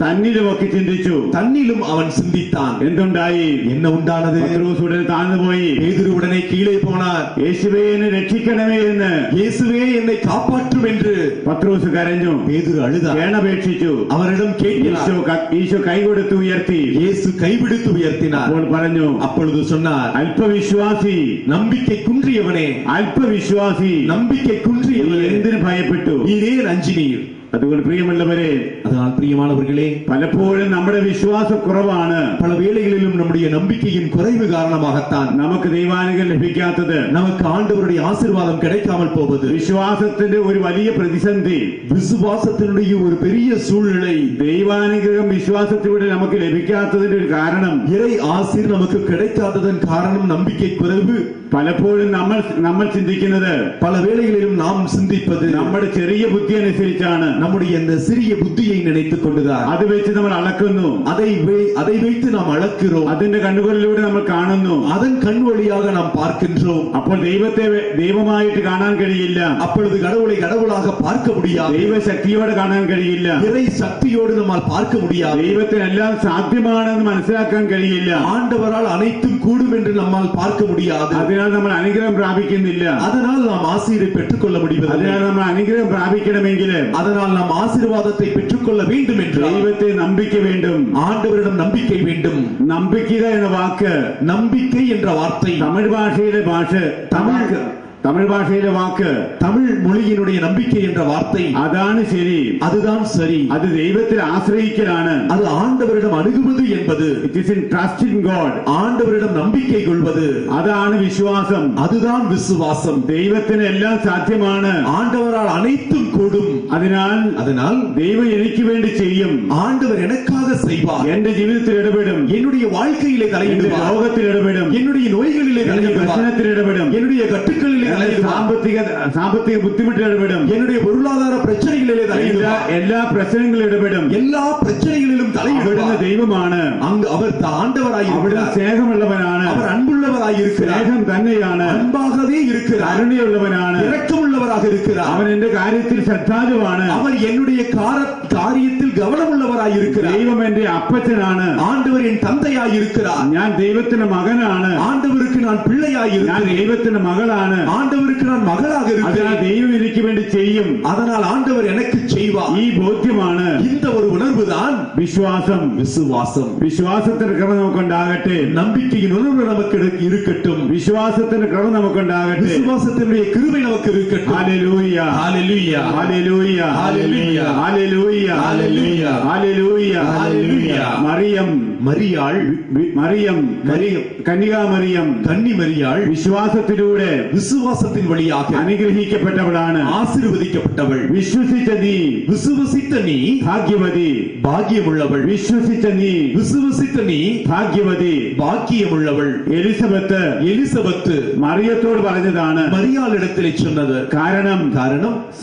Speaker 4: തന്നിലുമൊക്കെ ചിന്തിച്ചു.
Speaker 5: தன்னிலும் அவன் சிந்தித்தான்.
Speaker 4: എന്തുണ്ടായി?
Speaker 5: என்ன உண்டானது?
Speaker 4: പത്രോസ് ഉടനെ താഴ്ന്നുപോയി.
Speaker 5: பேதுரு உடனே கீழே போனார்.
Speaker 4: യേശുവേ എന്നെ രക്ഷിക്കണമേ എന്ന്,
Speaker 5: இயேசுவே என்னை காப்பாற்றும் என்று
Speaker 4: പത്രോസ് കരഞ്ഞു.
Speaker 5: பேதுரு அழுதார்.
Speaker 4: കേണപേക്ഷിച്ചു.
Speaker 5: அவரிடம் கேட்கிறார்.
Speaker 4: ഈശോ കൈകൊടുത്ത് ഉയർത്തി.
Speaker 5: இயேசு கைபிடித்து உயர்த்தினார்.
Speaker 4: അപ്പോൾ പറഞ്ഞു,
Speaker 5: அப்பொழுது சொன்னார்,
Speaker 4: അല്പവിശ്വാസി,
Speaker 5: நம்பிக்கை குன்றியவனே,
Speaker 4: അല്പവിശ്വാസി,
Speaker 5: நம்பிக்கை
Speaker 4: നീ
Speaker 5: குன்றியவனே,
Speaker 4: എന്തിനു ഭയപ്പെട്ടു?
Speaker 5: நீரே அஞ்சினீர்.
Speaker 4: അതുകൊണ്ട് പ്രിയമുള്ളവരെ,
Speaker 5: அதனால் பிரியமானவர்களே,
Speaker 4: പലപ്പോഴും നമ്മുടെ വിശ്വാസക്കുറവാണ്
Speaker 5: பல வேளைகளிலும் நம்முடைய நம்பிக்கையின் குறைவு காரணமாகத்தான்
Speaker 4: നമുക്ക് ദൈവാനുഗ്രഹം ലഭിക്കാത്തത്.
Speaker 5: நமக்கு ஆண்டவருடைய ஆசீர்வாதம் கிடைக்காமல் போவது.
Speaker 4: വിശ്വാസത്തിന്റെ ഒരു വലിയ പ്രതിസന്ധി,
Speaker 5: விசுவாசத்தினுடைய ஒரு பெரிய சூழ்நிலை,
Speaker 4: ദൈവാനുഗ്രഹം വിശ്വാസത്തിലൂടെ നമുക്ക് ലഭിക്കാത്തതിന്റെ ഒരു കാരണം,
Speaker 5: இறை ஆசீர் நமக்கு கிடைக்காததன் காரணம் நம்பிக்கை குறைவு.
Speaker 4: പലപ്പോഴും നമ്മൾ ചിന്തിക്കുന്നത്,
Speaker 5: பல வேளைகளிலும் நாம் சிந்திப்பது
Speaker 4: നമ്മുടെ ചെറിയ ബുദ്ധി അനുസരിച്ചാണ്.
Speaker 5: நம்முடைய இந்த சிறிய புத்தியை நினைத்துக் கொண்டுதான்
Speaker 4: അത് വെച്ച് നമ്മൾ അളക്കുന്നു.
Speaker 5: அதை வைத்து நாம் அளக்கிறோம்.
Speaker 4: അതിന്റെ കണ്ണുകളിലൂടെ നമ്മൾ കാണുന്നു.
Speaker 5: அதன் கண் வழியாக நாம் பார்க்கின்றோம்.
Speaker 4: അപ്പോൾ ദൈവത്തെ ദൈവമായിട്ട് കാണാൻ കഴിയില്ല.
Speaker 5: அப்பொழுது கடவுளை கடவுளாக பார்க்க முடியாது.
Speaker 4: ദൈവശക്തിയോടെ കാണാൻ കഴിയില്ല.
Speaker 5: இறை சக்தியோடு நம்மால் பார்க்க முடியாது.
Speaker 4: ദൈവത്തിനെല്ലാം സാധ്യമാണെന്ന് മനസ്സിലാക്കാൻ കഴിയില്ല.
Speaker 5: ஆண்டவரால் அனைத்தும் கூடும் என்று நம்மால் பார்க்க முடியாது.
Speaker 4: അതിനാൽ നമ്മൾ അനുഗ്രഹം പ്രാപിക്കുന്നില്ല.
Speaker 5: அதனால் நாம் ஆசீரை பெற்றுக்கொள்ள முடிவதில்லை.
Speaker 4: അതിനാൽ നമ്മൾ അനുഗ്രഹം പ്രാപിക്കണമെങ്കിൽ,
Speaker 5: அதனால் நாம் ஆசீர்வாதத்தை பெற்றுக்கொள்ள வேண்டும் என்று
Speaker 4: ദൈവത്തെ നമ്പിക്ക வேண்டும்.
Speaker 5: ஆண்டவரிடம் நம்பிக்கை வேண்டும்.
Speaker 4: നമ്പിക്കുക എന്ന വാക്ക്
Speaker 5: நம்பிக்கை என்ற வார்த்தை
Speaker 4: തമിഴ് ഭാഷയിലെ തമിഴ് ഭാഷയിലെ വാക്ക്
Speaker 5: தமிழ் மொழியினுடைய நம்பிக்கை என்ற வார்த்தை
Speaker 4: അതാണ് ശരി,
Speaker 5: அதுதான் சரி.
Speaker 4: അത് ദൈവത്തിൽ ആശ്രയിക്കലാണ്.
Speaker 5: அது ஆண்டவரிடம் அணுகுவது என்பது,
Speaker 4: it is in trust in God.
Speaker 5: ஆண்டவரிடம் நம்பிக்கை கொள்வது,
Speaker 4: അതാണ് വിശ്വാസം.
Speaker 5: அதுதான் விசுவாசம்.
Speaker 4: ദൈവത്തിന് എല്ലാം സാധ്യമാണ്.
Speaker 5: ஆண்டவரால் அனைத்தும் கூடும்.
Speaker 4: അതിനാൽ ദൈവം എനിക്ക് വേണ്ടി ചെയ്യും.
Speaker 5: ஆண்டவர் எனக்காக செய்வார்.
Speaker 4: എന്റെ ജീവിതത്തിൽ ഇടപെടും.
Speaker 5: என்னுடைய வாழ்க்கையிலே தலையிடுவார்.
Speaker 4: രോഗത്തിൽ ഇടപെടും.
Speaker 5: என்னுடைய நோய்களிலே தலையிடுவார்.
Speaker 4: പ്രശ്നത്തിൽ ഇടപെടും.
Speaker 5: என்னுடைய கட்டுக்களிலே
Speaker 4: സാമ്പത്തിക ബുദ്ധിമുട്ടിൽ ഇടപെടും.
Speaker 5: என்னுடைய பொருளாதார பிரச்சனைகளிலே தலையிடுவார்.
Speaker 4: എല്ലാ പ്രശ്നങ്ങളിലും ഇടപെടും.
Speaker 5: எல்லா பிரச்சனைகளிலும் தலையிடுவார்.
Speaker 4: ദൈവമാണ്.
Speaker 5: அவர் ஆண்டவராய்
Speaker 4: അവിടെ സ്നേഹമുള്ളവനാണ്.
Speaker 5: அவர் அன்புள்ளவராய் இருக்கிறார்.
Speaker 4: സ്നേഹം തന്നെയാണ്.
Speaker 5: அன்பாகவே இருக்கிறார்.
Speaker 4: കരുണയുള്ളവനാണ്.
Speaker 5: இரக்கமுள்ளவராக இருக்கிறார்.
Speaker 4: അവൻ എന്റെ കാര്യത്തിൽ ശ്രദ്ധാലുവാണ്.
Speaker 5: அவர் என்னுடைய காரியத்தில் கவனமுள்ளவராய் இருக்கிறார்.
Speaker 4: ദൈവം എന്റെ അപ്പച്ചനാണ്.
Speaker 5: ஆண்டவர் என் தந்தையாய் இருக்கிறார்.
Speaker 4: ഞാൻ ദൈവത്തിന്റെ മകനാണ്.
Speaker 5: ஆண்டவருக்கு நான் பிள்ளையாய்
Speaker 4: ഞാൻ
Speaker 5: இருக்கிறேன்.
Speaker 4: ദൈവത്തിന്റെ മകളാണ്.
Speaker 5: ஆண்டவருக்கு நான் மகளாக
Speaker 4: അതിനാൽ
Speaker 5: இருக்கிறேன்.
Speaker 4: ദൈവം എനിക്ക് വേണ്ടി ചെയ്യും.
Speaker 5: அதனால் ஆண்டவர் எனக்கு செய்வார்.
Speaker 4: ഈ ബോധ്യമാണ്
Speaker 5: இந்த ஒரு உணர்வுதான்
Speaker 4: വിശ്വാസം.
Speaker 5: விசுவாசம்.
Speaker 4: വിശ്വാസത്തിന്റെ കൃപ നമുക്കുണ്ടാകട്ടെ.
Speaker 5: நம்பிக்கையின் உணர்வு நமக்கு இருக்கட்டும்.
Speaker 4: വിശ്വാസത്തിന്റെ കൃപ നമുക്കുണ്ടാകട്ടെ.
Speaker 5: விசுவாசத்தினுடைய கிருபை நமக்கு இருக்கட்டும்.
Speaker 4: ഹല്ലേലൂയ,
Speaker 5: ஹalleluya,
Speaker 4: ഹല്ലേലൂയ,
Speaker 5: ஹalleluya,
Speaker 4: ഹല്ലേലൂയ,
Speaker 5: ஹalleluya,
Speaker 4: ഹല്ലേലൂയ,
Speaker 5: ஹalleluya.
Speaker 4: മറിയം,
Speaker 5: மரியாள்,
Speaker 4: മറിയം, കന്യകാ മറിയം
Speaker 5: கன்னி மரியாள்
Speaker 4: വിശ്വാസത്തിലൂടെ
Speaker 5: விசுவாசத்தின் வழியாக
Speaker 4: അനുഗ്രഹിക്കപ്പെട്ടവളാണ്.
Speaker 5: ஆசீர்வதிக்கப்பட்டவள்.
Speaker 4: വിശ്വസിച്ച നീ
Speaker 5: விசுவசித்த நீ
Speaker 4: ഭാഗ്യവതി.
Speaker 5: பாக்கியமுள்ளவள்.
Speaker 4: വിശ്വസിച്ച നീ
Speaker 5: விசுவசித்த நீ
Speaker 4: ഭാഗ്യവതി.
Speaker 5: பாக்கியமுள்ளவள்.
Speaker 4: എലിസബത്ത്
Speaker 5: எலிசபெத்து
Speaker 4: മറിയത്തോട് പറഞ്ഞതാണ്.
Speaker 5: மரியாளிடத்திலே சொன்னது.
Speaker 4: കാരണം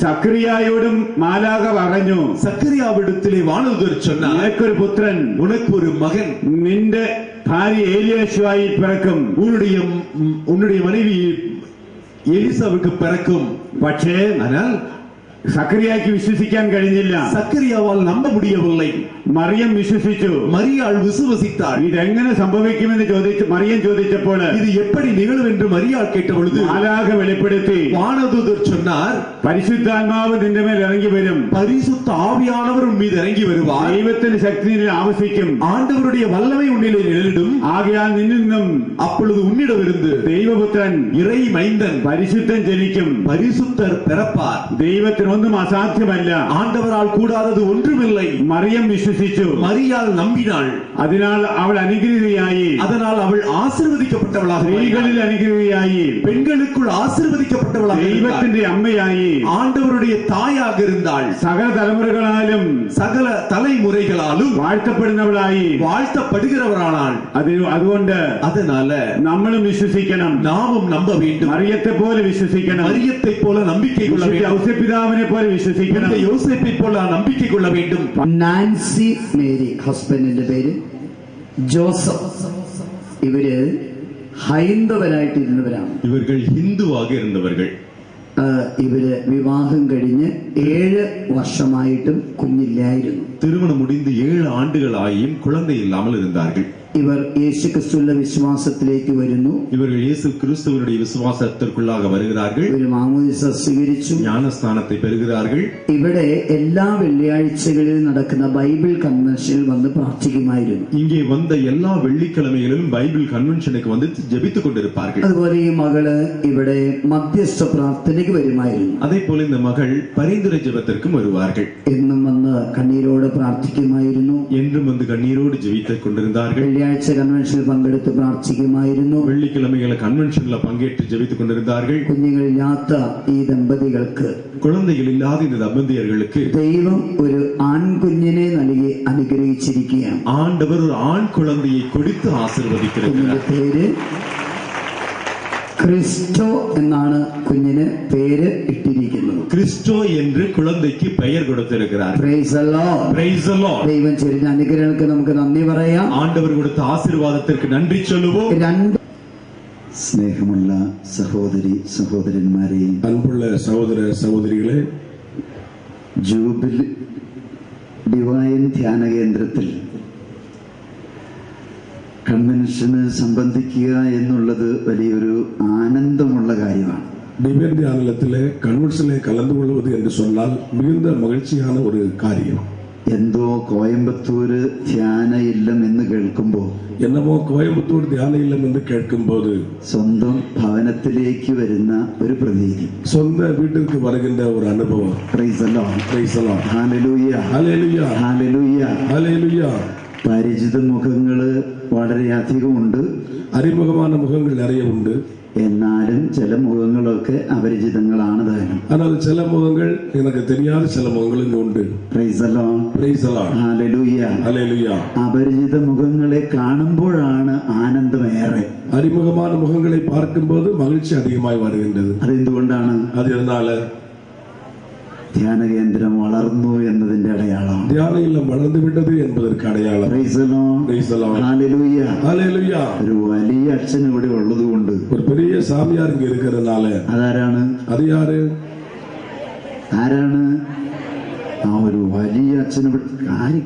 Speaker 4: സക്രിയായോടും മാലാക പറഞ്ഞു,
Speaker 5: சக்கரியாவிடத்திலே வானதூதர் சொன்னார்,
Speaker 4: നിനക്കൊരു പുത്രൻ,
Speaker 5: உனக்கு ஒரு மகன்,
Speaker 4: നിന്റെ ഭാര്യ ഏലിയാശുവായി പിറക്കും,
Speaker 5: உன்னுடைய மனைவி எலிசாவுக்கு பிறக்கும்.
Speaker 4: പക്ഷേ
Speaker 5: ஆனால்
Speaker 4: സക്രിയാക്ക് വിശ്വസിക്കാൻ കഴിഞ്ഞില്ല.
Speaker 5: சக்கரியாவால் நம்ப முடியவில்லை.
Speaker 4: മറിയം വിശ്വസിച്ചു.
Speaker 5: மரியாள் விசுவசித்தாள்.
Speaker 4: ഇതെങ്ങനെ സംഭവിക്കുമെന്ന് മറിയം ചോദിച്ചപ്പോൾ
Speaker 5: இது எப்படி நிகழும் என்று மரியாள் கேட்டபொழுது
Speaker 4: മാലാക വെളിപ്പെടുത്തി,
Speaker 5: வானதூதர் சொன்னார்,
Speaker 4: പരിശുദ്ധാത്മാവ് നിന്റെ മേൽ ഇറങ്ങി വരും,
Speaker 5: பரிசுத்த ஆவியானவர் உன் மீது இறங்கி வருவார்,
Speaker 4: ദൈവത്തിന്റെ ശക്തി നിന്നിൽ ആവസിക്കും,
Speaker 5: ஆண்டவருடைய வல்லமை உன்னிலே நிழலிடும்,
Speaker 4: ആകയാൽ നിന്നിൽ നിന്നും
Speaker 5: அப்பொழுது உன்னிடமிருந்து
Speaker 4: ദൈവപുത്രൻ
Speaker 5: இறை மைந்தன்
Speaker 4: പരിശുദ്ധൻ ജനിക്കും.
Speaker 5: பரிசுத்தர் பிறப்பார்.
Speaker 4: ദൈവത്തിന് ഒന്നും അസാധ്യമല്ല.
Speaker 5: ஆண்டவரால் கூடாதது ஒன்றுமில்லை.
Speaker 4: മറിയം വിശ്വസിച്ചു.
Speaker 5: மரியாள் நம்பினாள்.
Speaker 4: അതിനാൽ അവൾ അനുഗ്രഹീതയായി.
Speaker 5: அதனால் அவள் ஆசீர்வதிக்கப்பட்டவளாக,
Speaker 4: സ്ത്രീകളിൽ അനുഗ്രഹീതയായി,
Speaker 5: பெண்களுக்குள் ஆசீர்வதிக்கப்பட்டவளாக,
Speaker 4: ദൈവത്തിന്റെ അമ്മയായി,
Speaker 5: ஆண்டவருடைய தாயாக இருந்தாள்.
Speaker 4: സകല തലമുറകളാലും
Speaker 5: சகல தலைமுறைகளாலும்
Speaker 4: വാഴ്ത്തപ്പെടുന്നവളായി,
Speaker 5: வாழ்த்தப்படுகிறவரானாள்.
Speaker 4: അതുകൊണ്ട്
Speaker 5: அதனால
Speaker 4: നമ്മളും വിശ്വസിക്കണം.
Speaker 5: நாமும் நம்ப வேண்டும்.
Speaker 4: മറിയത്തെ പോലെ വിശ്വസിക്കണം.
Speaker 5: மரியத்தை போல நம்பிக்கை கொள்ள வேண்டும்.
Speaker 4: ഔസേപ്പിതാവിനെ പോലെ വിശ്വസിക്കണം.
Speaker 5: யோசேப்பை போல நம்பிக்கை கொள்ள வேண்டும்.
Speaker 1: നാൻസി മേരി, ഹസ്ബൻഡിന്റെ പേര് ജോസഫ്. ഇവര് ഹൈന്ദവരായിട്ടിരുന്നവരാണ്.
Speaker 5: இவர்கள் ஹிந்துவாக இருந்தவர்கள்.
Speaker 1: ഇവര് വിവാഹം കഴിഞ്ഞ് 7 വർഷമായിട്ടും കുഞ്ഞില്ലായിരുന്നു.
Speaker 5: திருமணம் முடிந்து 7 ஆண்டுகளாயும் குழந்தை இல்லாமல் இருந்தார்கள்.
Speaker 1: ഇവർ യേശുക്രിസ്തുവിന്റെ വിശ്വാസത്തിലേക്ക് വരുന്നു.
Speaker 5: இவர்கள் இயேசு கிறிஸ்துவனுடைய விசுவாசத்திற்குள்ளாக வருகிறார்கள்.
Speaker 1: ഇവർ മാമോദിസ സ്വീകരിച്ചു,
Speaker 5: ஞானஸ்தானத்தை பெறுகிறார்கள்.
Speaker 1: ഇവിടെ എല്ലാ വെള്ളിയാഴ്ചകളിൽ നടക്കുന്ന ബൈബിൾ കൺവെൻഷനിൽ വന്ന് പ്രാർത്ഥിക്കുമായിരുന്നു.
Speaker 5: இங்கே வந்த எல்லா வெள்ளிக்கிழமைகளிலும் பைபிள் கன்வென்ஷனுக்கு வந்து ஜெபித்துக் கொண்டிருப்பார்கள்.
Speaker 1: അതുപോലെ ഈ മകള് ഇവിടെ മധ്യസ്ഥ പ്രാർത്ഥനയ്ക്ക് വരുമായിരുന്നു.
Speaker 5: அதே போல இந்த மகள் பரிந்துரை ஜெபத்திற்கும் வருவார்கள்.
Speaker 1: എന്നും വന്ന് കണ്ണീരോടെ പ്രാർത്ഥിക്കുമായിരുന്നു.
Speaker 5: என்றும் வந்து கண்ணீரோடு ஜெபித்துக் கொண்டிருந்தார்கள்.
Speaker 1: വെള്ളിയാഴ്ച കൺവെൻഷനിൽ പങ്കെടുത്ത് പ്രാർത്ഥിക്കുമായിരുന്നു.
Speaker 5: வெள்ளிக்கிழமைகளை கன்வென்ஷன்ல பங்கேற்று ஜெபித்துக் கொண்டிருந்தார்கள்.
Speaker 1: കുഞ്ഞുങ്ങളില്ലാത്ത ഈ ദമ്പതികൾക്ക്
Speaker 5: குழந்தைகள் இல்லாத இந்த தம்பதியர்களுக்கு
Speaker 1: ദൈവം ഒരു ആൺകുഞ്ഞിനെ നൽകി അനുഗ്രഹിച്ചിരിക്കുകയാണ്.
Speaker 5: ஆண்டவர் ஒரு ஆண் குழந்தையை கொடுத்து ஆசீர்வதிக்கிறார்.
Speaker 1: കുഞ്ഞിന്റെ പേര് ക്രിസ്റ്റോ എന്നാണ് കുഞ്ഞിന് പേര് ഇട്ടിരിക്കുന്നത്.
Speaker 5: கிறிஸ்டோ என்று குழந்தைக்கு பெயர் கொடுத்திருக்கிறார்.
Speaker 1: Praise the Lord.
Speaker 5: Praise the Lord.
Speaker 1: ദൈവം ചെറിയ അനുഗ്രഹങ്ങൾക്ക് നമുക്ക് നന്ദി പറയാം.
Speaker 5: ஆண்டவர் கொடுத்த ஆசீர்வாதத்திற்கு நன்றி சொல்லுவோம்.
Speaker 6: സ്നേഹമുള്ള സഹോദരി സഹോദരന്മാരെയും
Speaker 2: അൻപുള്ള സഹോദര സഹോദരികളെ,
Speaker 6: ജൂബിൽ ഡിവൈൻ ധ്യാന കേന്ദ്രത്തിൽ കൺവെൻഷന് സംബന്ധിക്കുക എന്നുള്ളത് വലിയൊരു ആനന്ദമുള്ള കാര്യമാണ്.
Speaker 2: டிவைன் தியானத்திலே கன்வென்ஷனிலே கலந்து கொள்வது என்று சொன்னால் மிகுந்த மகிழ்ச்சியான ஒரு காரியம்.
Speaker 6: എന്തോ കോയമ്പത്തൂര് ധ്യാന ഇല്ലം എന്ന് കേൾക്കുമ്പോൾ
Speaker 2: என்னமோ கோயம்புத்தூர் தியான இல்லம் என்று கேட்கும்போது
Speaker 6: സ്വന്തം ഭവനത്തിലേക്ക് വരുന്ന ഒരു പ്രതീതി.
Speaker 2: சொந்த வீட்டிற்கு வருகின்ற ஒரு அனுபவம்.
Speaker 6: Praise the Lord.
Speaker 2: Praise the Lord.
Speaker 6: Hallelujah.
Speaker 2: Hallelujah.
Speaker 6: Hallelujah.
Speaker 2: Hallelujah.
Speaker 6: പരിചിത മുഖങ്ങള് വളരെയധികമുണ്ട്,
Speaker 2: அறிமுகமான முகங்கள் நிறைய உண்டு.
Speaker 6: എന്നാലും ചില മുഖങ്ങളൊക്കെ അപരിചിതങ്ങളാണ് താനും.
Speaker 2: ஆனால் சில முகங்கள் எனக்கு தெரியாத சில முகங்களும் உண்டு.
Speaker 6: Praise the Lord.
Speaker 2: Praise the Lord.
Speaker 6: Hallelujah.
Speaker 2: Hallelujah.
Speaker 6: അപരിചിത മുഖങ്ങളെ കാണുമ്പോഴാണ് ആനന്ദമേറെ.
Speaker 2: அறிமுகமான முகங்களை பார்க்கும்போது மகிழ்ச்சி அதிகமாய் வருகின்றது.
Speaker 6: അതെന്തുകൊണ്ടാണ്?
Speaker 2: அது எதனால?
Speaker 6: ധ്യാന കേന്ദ്രം വളർന്നു എന്നതിന്റെ അടയാളം.
Speaker 2: தியான இல்லம் வளர்ந்து விட்டது என்பதற்கு அடையாளம்.
Speaker 6: Praise the Lord.
Speaker 2: Praise the Lord.
Speaker 6: Hallelujah.
Speaker 2: Hallelujah.
Speaker 6: ഒരു വലിയ അച്ഛൻ ഇവിടെ ഉള്ളതുകൊണ്ട്,
Speaker 2: ஒரு பெரிய சாமியார் இங்க இருக்கிறதுனால.
Speaker 6: അതാരാണ്?
Speaker 2: அது யாரு?
Speaker 6: ആരാണ്? ആ ഒരു വലിയ അച്ഛൻ ഇവിടെ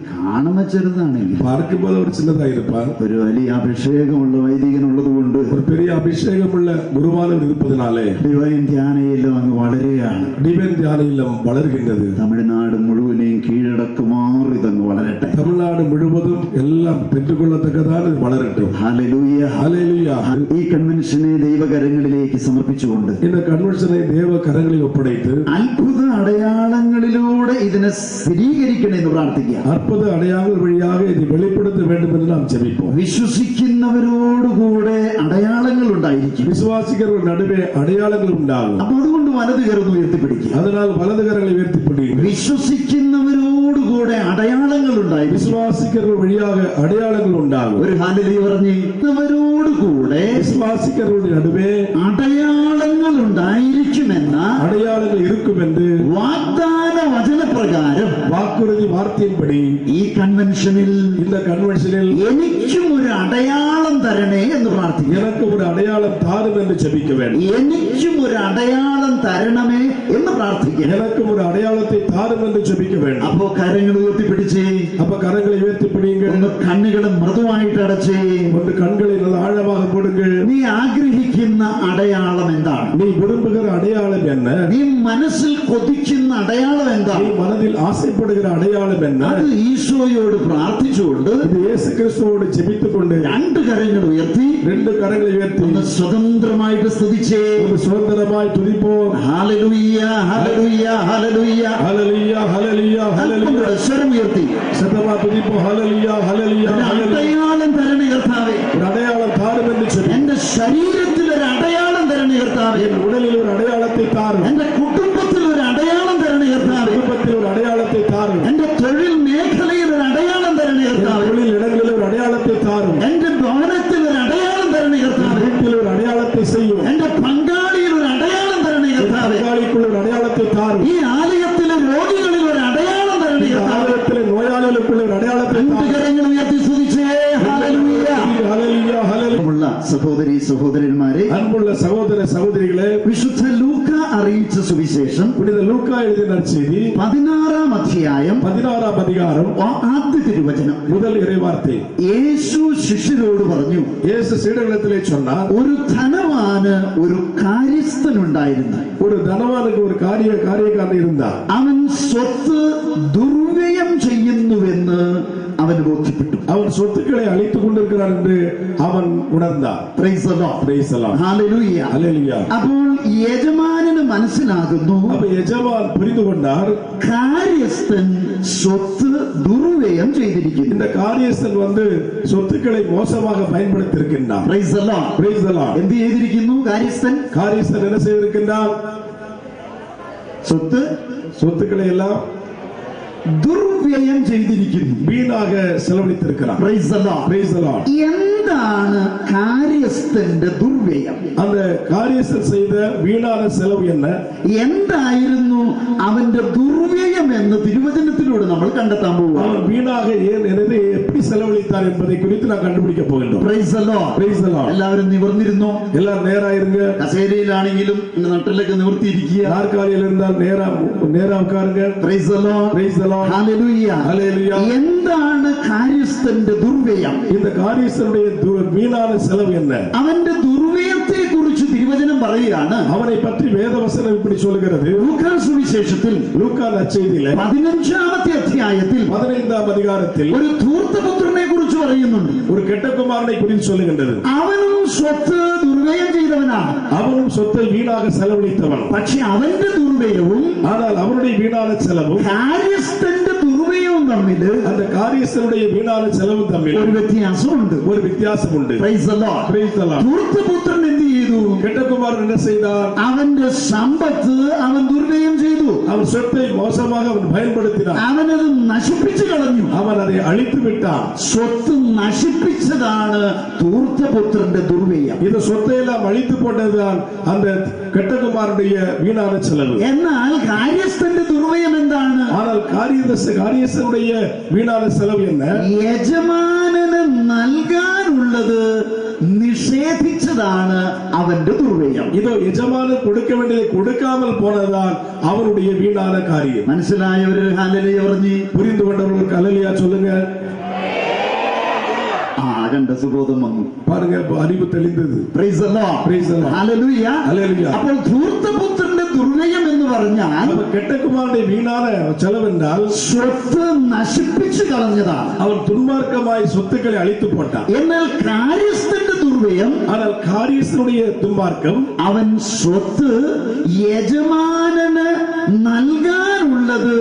Speaker 6: കാണുന്ന ചെറുതാണെങ്കിൽ
Speaker 2: பார்க்கும்போது ஒரு சின்னதா இருப்பார்.
Speaker 6: ഒരു വലിയ അഭിഷേകമുള്ള വൈദികനുള്ളത് കൊണ്ട്,
Speaker 2: ஒரு பெரிய அபிஷேகமுள்ள குருவானவர் இருப்பதனாலே
Speaker 6: ഡിവൈൻ ധ്യാനയിലും അങ്ങ് വളരെയാണ്.
Speaker 2: டிவைன் தியான இல்லம் வளர்கின்றது.
Speaker 6: തമിഴ്നാട് മുഴുവനെയും കീഴടക്കുമാർ ഇതങ്ങ് വളരട്ടെ.
Speaker 2: தமிழ்நாடு முழுவதும் எல்லாம் பெற்றுக்கொள்ளத்தக்கதான் இது வளரட்டும்.
Speaker 6: ഹല്ലേലൂയ.
Speaker 2: ஹல்லேலூயா.
Speaker 6: ഈ കൺവെൻഷനെ ദൈവകരങ്ങളിലേക്ക് സമർപ്പിച്ചുകൊണ്ട്
Speaker 2: இந்த கன்வென்ஷனை தேவ கரங்களில் ஒப்படைத்து
Speaker 6: അത്ഭുത അടയാളങ്ങളിലൂടെ ഇതിനെ സ്ഥിരീകരിക്കണമെന്ന് പ്രാർത്ഥിക്കുക.
Speaker 2: அற்புத அடையாளங்கள் வழியாக இதை வெளிப்படுத்த வேண்டும் என்று நாம் ஜெபிப்போம்.
Speaker 6: വിശ്വസിക്കുന്നവരോടുകൂടെ അടയാളങ്ങൾ ഉണ്ടായിരിക്കും.
Speaker 2: விசுவாசிக்கிறவர்கள் நடுவே அடையாளங்கள் உண்டாகும்.
Speaker 6: അപ്പൊ അതുകൊണ്ട് വലത് കരന്ന് ഉയർത്തിപ്പിടിക്കുക.
Speaker 2: அதனால் வலது கரங்களை உயர்த்தி பிடியுங்கள்.
Speaker 6: വിശ്വസിക്കുന്നവരോടുകൂടെ അടയാളങ്ങൾ ഉണ്ടായിരിക്കും.
Speaker 2: விசுவாசிக்கிறவர்கள் வழியாக அடையாளங்கள் உண்டாகும்.
Speaker 6: ഒരു ഹാലലൂയ പറഞ്ഞ്, ഇവരോടുകൂടെ
Speaker 2: விசுவாசிக்கிறவர்களுடைய நடுவே
Speaker 6: അടയാളങ്ങൾ ഉണ്ടായിരിക്കുമെന്ന
Speaker 2: அடையாளங்கள் இருக்கும் என்று
Speaker 6: വാഗ്ദാന വചനപ്രകാരം
Speaker 2: வாக்குறுதி வார்த்தையின்படி
Speaker 6: ഈ കൺവെൻഷനിൽ
Speaker 2: இந்த கன்வென்ஷனில்
Speaker 6: എനിക്കും ഒരു അടയാളം തരണേ എന്ന് പ്രാർത്ഥിക്കുക.
Speaker 2: எனக்கு ஒரு அடையாளம் தாரும் என்று ஜெபிக்க வேண்டும்.
Speaker 6: എനിക്കും ഒരു അടയാളം തരണമേ എന്ന് പ്രാർത്ഥിക്കുക.
Speaker 2: எனக்கும் ஒரு அடையாளத்தை தாரும் என்று ஜெபிக்க வேண்டும்.
Speaker 6: അപ്പോ കരങ്ങൾ ഉയർത്തിപ്പിടിച്ച്,
Speaker 2: அப்ப கரங்களை உயர்த்தி பிடியுங்கள்.
Speaker 6: ഒന്ന് കണ്ണുകൾ മൃദുവായിട്ട് അടച്ച്,
Speaker 2: ஒன்று கண்களை நல்ல ஆழமாக போடுங்கள்.
Speaker 6: നീ ആഗ്രഹിക്കുന്ന അടയാളം എന്താണ്?
Speaker 2: நீ விரும்புகிற அடையாளம் என்ன?
Speaker 6: നീ മനസ്സിൽ കൊതിക്കുന്ന അടയാളം എന്താണ്?
Speaker 2: நீ மனதில் ஆசைப்படுகிற அடையாளம் என்ன?
Speaker 6: അത് ഈശോയോട് പ്രാർത്ഥിച്ചുകൊണ്ട്
Speaker 2: இது இயேசு கிறிஸ்துவோடு ஜெபித்துக் கொண்டு
Speaker 6: രണ്ട് കരങ്ങൾ ഉയർത്തി
Speaker 2: ரெண்டு கரங்களை உயர்த்தி
Speaker 6: ഒന്ന് സ്വതന്ത്രമായിട്ട് സ്തുതിച്ചേ.
Speaker 2: ஒரு சுதந்திரமாய் துதிப்போம்.
Speaker 6: Hallelujah, hallelujah, hallelujah.
Speaker 2: Hallelujah, hallelujah, hallelujah.
Speaker 6: സ്വരം ഉയർത്തി
Speaker 2: சத்தமா துதிப்போம். ஹல்லேலூயா, ஹல்லேலூயா,
Speaker 6: ഒരു
Speaker 2: ஹல்லேலூயா.
Speaker 6: അടയാളം തരണേ കർത്താവേ.
Speaker 2: ஒரு அடையாளம் தாரும் என்று ஜெபி.
Speaker 6: എന്റെ ശരീരത്തിൽ ഒരു അടയാളം തരണേ കർത്താവേ.
Speaker 2: என் உடலில் ஒரு அடையாளத்தை தாரும்.
Speaker 6: എന്റെ കുടുംബത്തിൽ ഒരു അടയാളം തരണേ കർത്താവേ.
Speaker 2: குடும்பத்தில் ஒரு அடையாளத்தை தாரும்.
Speaker 6: എന്റെ തൊഴിൽ മേഖലയിൽ ഒരു അടയാളം തരണേ
Speaker 2: என்
Speaker 6: കർത്താവേ.
Speaker 2: தொழில் இடங்களில் ஒரு அடையாளத்தை தாரும்.
Speaker 6: എന്റെ ഭവനത്തിൽ ഒരു അടയാളം തരണേ കർത്താവേ.
Speaker 2: வீட்டில் ஒரு அடையாளத்தை செய்யும்.
Speaker 6: എന്റെ പങ്കാളിയിൽ ഒരു അടയാളം തരണേ കർത്താവേ.
Speaker 2: பங்காளிக்குள் ஒரு அடையாளத்தை தாரும்.
Speaker 6: ഈ ആലയത്തിലെ രോഗികളിൽ ഒരു അടയാളം തരണേ കർത്താവേ.
Speaker 2: ஆலயத்திலே നோയാളികൾക്കുള്ള ഒരു അടയാളത്തെ
Speaker 6: രണ്ട്
Speaker 2: താരും.
Speaker 6: കരങ്ങൾ ഉയർത്തി സ്തുതിച്ചേ. ഹല്ലേലൂയ.
Speaker 2: Hallelujah, hallelujah.
Speaker 6: ഉള്ള സഹോദരി സഹോദരന്മാരെ,
Speaker 2: அன்புள்ள சகோதர சகோதரிகளே,
Speaker 6: വിശുദ്ധ ലൂക്ക അറിയിച്ച സുവിശേഷം
Speaker 2: புனித லூக்கா எழுதிய நற்செய்தி
Speaker 6: 16 അധ്യായം
Speaker 2: 16 அதிகாரம்
Speaker 6: ആദ്യ തിരുവചനം.
Speaker 2: முதல் இறைவார்த்தை.
Speaker 6: യേശു ശിഷ്യരോട് പറഞ്ഞു,
Speaker 2: இயேசு சீடர்களிடத்திலே சொன்னார்,
Speaker 6: ഒരു ധനവാന് ഒരു കാര്യസ്ഥനുണ്ടായിരുന്നു.
Speaker 2: ஒரு தனவானுக்கு ஒரு காரியக்காரன் இருந்தார்.
Speaker 6: അവൻ സ്വത്ത് ദുർവ്യയം ചെയ്യുന്നുവെന്ന് അവന് ബോധ്യപ്പെട്ടു.
Speaker 2: அவன் சொத்துக்களை அழித்துக் கொண்டிருக்கிறான் என்று அவன் உணர்ந்தார்.
Speaker 6: Praise the Lord.
Speaker 2: Praise the Lord.
Speaker 6: Hallelujah.
Speaker 2: Hallelujah.
Speaker 6: അപ്പോൾ യജമാനന് മനസ്സിലാകുന്നു,
Speaker 2: அப்ப எஜமான் புரிந்து கொண்டார்,
Speaker 6: കാര്യസ്ഥൻ സ്വത്ത് ദുർവ്യയം ചെയ്തിരിക്കുന്നു.
Speaker 2: இந்த காரியஸ்தன் சொத்துக்களை மோசமாக பயன்படுத்தியிருக்கின்றான்.
Speaker 6: Praise the Lord.
Speaker 2: Praise the Lord.
Speaker 6: എന്ത് ചെയ്തിരിക്കുന്നു കാര്യസ്ഥൻ?
Speaker 2: காரியஸ்தன் என்ன செய்திருக்கின்றான்? சொத்துக்களை எல்லாம்
Speaker 6: ദുർവ്യയം ചെയ്തിരിക്കുന്നു.
Speaker 2: வீணாக செலவழித்திருக்கிறான்.
Speaker 6: Praise the Lord.
Speaker 2: Praise the Lord.
Speaker 6: എന്താണ് കാര്യസ്ഥന്റെ ദുർവ്യയം?
Speaker 2: அந்த காரியஸ்தன் செய்த வீணான செலவு என்ன?
Speaker 6: എന്തായിരുന്നു അവന്റെ ദുർവ്യയം എന്ന് തിരുവചനത്തിലൂടെ നമ്മൾ കണ്ടെത്താൻ പോവുക.
Speaker 2: அவன் வீணாக எப்படி செலவழித்தார் என்பதை குறித்து நான் கண்டுபிடிக்க போகின்றோம்.
Speaker 6: Praise the Lord.
Speaker 2: Praise the Lord.
Speaker 6: എല്ലാവരും നിവർന്നിരുന്നോ?
Speaker 2: எல்லாரும் നേരായിരുங்க.
Speaker 6: കസേരയിലാണെങ്കിലും നട്ടിലൊക്കെ നിവർത്തിയിരിക്കുക.
Speaker 2: நாற்காலியில் இருந்தால் நேரா உட்காருங்க.
Speaker 6: Praise the Lord.
Speaker 2: Praise the Lord.
Speaker 6: Hallelujah.
Speaker 2: Hallelujah.
Speaker 6: എന്താണ് കാര്യസ്ഥന്റെ ദുർവ്യയം?
Speaker 2: இந்த காரியஸ்தனுடைய வீணான செலவு என்ன?
Speaker 6: അവന്റെ ദുർവ്യയത്തെ കുറിച്ച് തിരുവചനം പറയുകയാണ്.
Speaker 2: அவனை பற்றி வேதவசனம் இப்படி சொல்கிறது.
Speaker 6: ലൂക്കാ സുവിശേഷത്തിൽ
Speaker 2: லூக்கா நற்செய்தியிலே
Speaker 6: 15-ാമത്തെ അധ്യായത്തിൽ
Speaker 2: 15ஆம் அதிகாரத்தில்
Speaker 6: ഒരു ധൂർത്തപുത്രനെ കുറിച്ച് പറയുന്നുണ്ട്.
Speaker 2: ஒரு கெட்ட குமாரனை குறித்து சொல்லுகின்றது.
Speaker 6: അവനും സ്വത്ത് ദുർവ്യയം ചെയ്തവനാണ്.
Speaker 2: அவனும் சொத்தை வீணாக செலவழித்தவன்.
Speaker 6: പക്ഷെ അവന്റെ ദുർവ്യയവും
Speaker 2: ஆனால் அவனுடைய வீணான செலவும்
Speaker 6: കാര്യസ്ഥന്റെ ദുർവ്യയവും തമ്മിൽ
Speaker 2: அந்த காரியസ്ഥனுடைய வீணான செலவும் തമ്മിൽ
Speaker 6: ഒരു വ്യത്യാസമുണ്ട്.
Speaker 2: ஒரு வித்தியாசம் உண்டு.
Speaker 6: Praise the Lord.
Speaker 2: Praise the Lord.
Speaker 6: ധൂർത്തപുത്രൻ എന്ത് ചെയ്തു?
Speaker 2: கெட்ட குமாரன் என்ன செய்தான்?
Speaker 6: അവന്റെ സമ്പത്ത് അവൻ ദുർവ്യയം ചെയ്തു.
Speaker 2: அவன் சொத்தை மோசமாக அவன் பயன்படுத்தினான்.
Speaker 6: അവനത് നശിപ്പിച്ചു കളഞ്ഞു.
Speaker 2: அவன் அதை அழித்து விட்டான்.
Speaker 6: സ്വത്ത് നശിപ്പിച്ചതാണ് ധൂർത്തപുത്രന്റെ ദുർവ്യയം.
Speaker 2: இந்த சொத்தை எல்லாம் அழித்து போட்டதுதான் அந்த கெட்ட குமாரனுடைய வீணான செலவு.
Speaker 6: എന്നാൽ കാര്യസ്ഥന്റെ ദുർവ്യയം എന്താണ്?
Speaker 2: ஆனால் காரியസ്ഥனுடைய வீணான செலவு என்ன?
Speaker 6: യജമാനന് നൽകാനുള്ളത് നിഷേധിച്ചതാണ് അവന്റെ ദുർവ്യയം.
Speaker 2: இதோ எஜமானன் கொடுக்க வேண்டியதை கொடுக்காமல் போனதுதான் அவனுடைய வீணான காரியம்.
Speaker 6: മനസ്സിലായവര് ഹല്ലേലൂയ പറഞ്ഞ്
Speaker 2: புரிந்து கொண்டவர்களுக்கு அல்லேலூயா சொல்லுங்க.
Speaker 6: കണ്ട സുബോധം വന്നു.
Speaker 2: பாருங்க அறிவு தெளிந்தது.
Speaker 6: Praise the Lord.
Speaker 2: Praise the Lord.
Speaker 6: Hallelujah.
Speaker 2: Hallelujah.
Speaker 6: അപ്പോൾ ധൂർത്തപുത്രന്റെ ദുർവ്യയം എന്ന് പറഞ്ഞാൽ
Speaker 2: கெட்ட குமாரனுடைய வீணான செலவு என்றால்
Speaker 6: സ്വത്ത് നശിപ്പിച്ചു കളഞ്ഞതാണ്.
Speaker 2: அவன் துன்மார்க்கமாய் சொத்துக்களை அழித்து போட்டான்.
Speaker 6: എന്നാൽ കാര്യസ്ഥന്റെ ദുർവ്യയം,
Speaker 2: ஆனால் காரியസ്ഥனுடைய துன்மார்க்கம்
Speaker 6: അവൻ സ്വത്ത് യജമാനന് നൽകാനുള്ളത്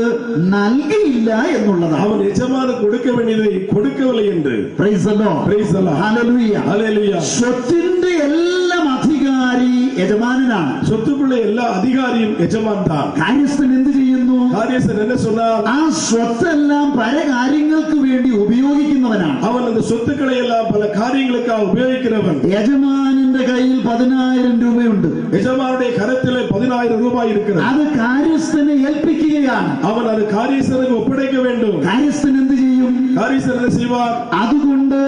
Speaker 6: നൽകിയില്ല എന്നുള്ളതാണ്.
Speaker 2: அவன் எஜமான கொடுக்க வேண்டியதை கொடுக்கவில்லை என்று.
Speaker 6: Praise the Lord.
Speaker 2: Praise the Lord.
Speaker 6: Hallelujah.
Speaker 2: Hallelujah.
Speaker 6: സ്വത്തിന്റെ എല്ലാം അധികാരി യജമാനനാണ്.
Speaker 2: சொத்துக்குள்ள எல்லா அதிகாரியும் எஜமான் தான்.
Speaker 6: കാര്യസ്ഥൻ എന്ത് ചെയ്യുന്നു?
Speaker 2: காரியസ്ഥன் என்ன சொன்னார்?
Speaker 6: ആ സ്വത്തെല്ലാം പല കാര്യങ്ങൾക്ക് വേണ്ടി ഉപയോഗിക്കുന്നവനാണ്.
Speaker 2: அவன் அந்த சொத்துக்களை எல்லாம் பல காரியங்களுக்காக உபயோகிக்கிறவன்.
Speaker 6: യജമാനന്റെ കയ്യിൽ 10,000 രൂപയുണ്ട്.
Speaker 2: எஜமானுடைய கரத்திலே 10,000 ரூபாய் இருக்கிறது.
Speaker 6: അത് കാര്യസ്ഥനെ ഏൽപ്പിക്കുകയാണ്.
Speaker 2: அவன் அது காரியസ്ഥனுக்கு ஒப்படைக்க வேண்டும்.
Speaker 6: കാര്യസ്ഥൻ എന്ത് ചെയ്യും?
Speaker 2: காரியസ്ഥன் என்ன செய்வார்?
Speaker 6: അതുകൊണ്ട്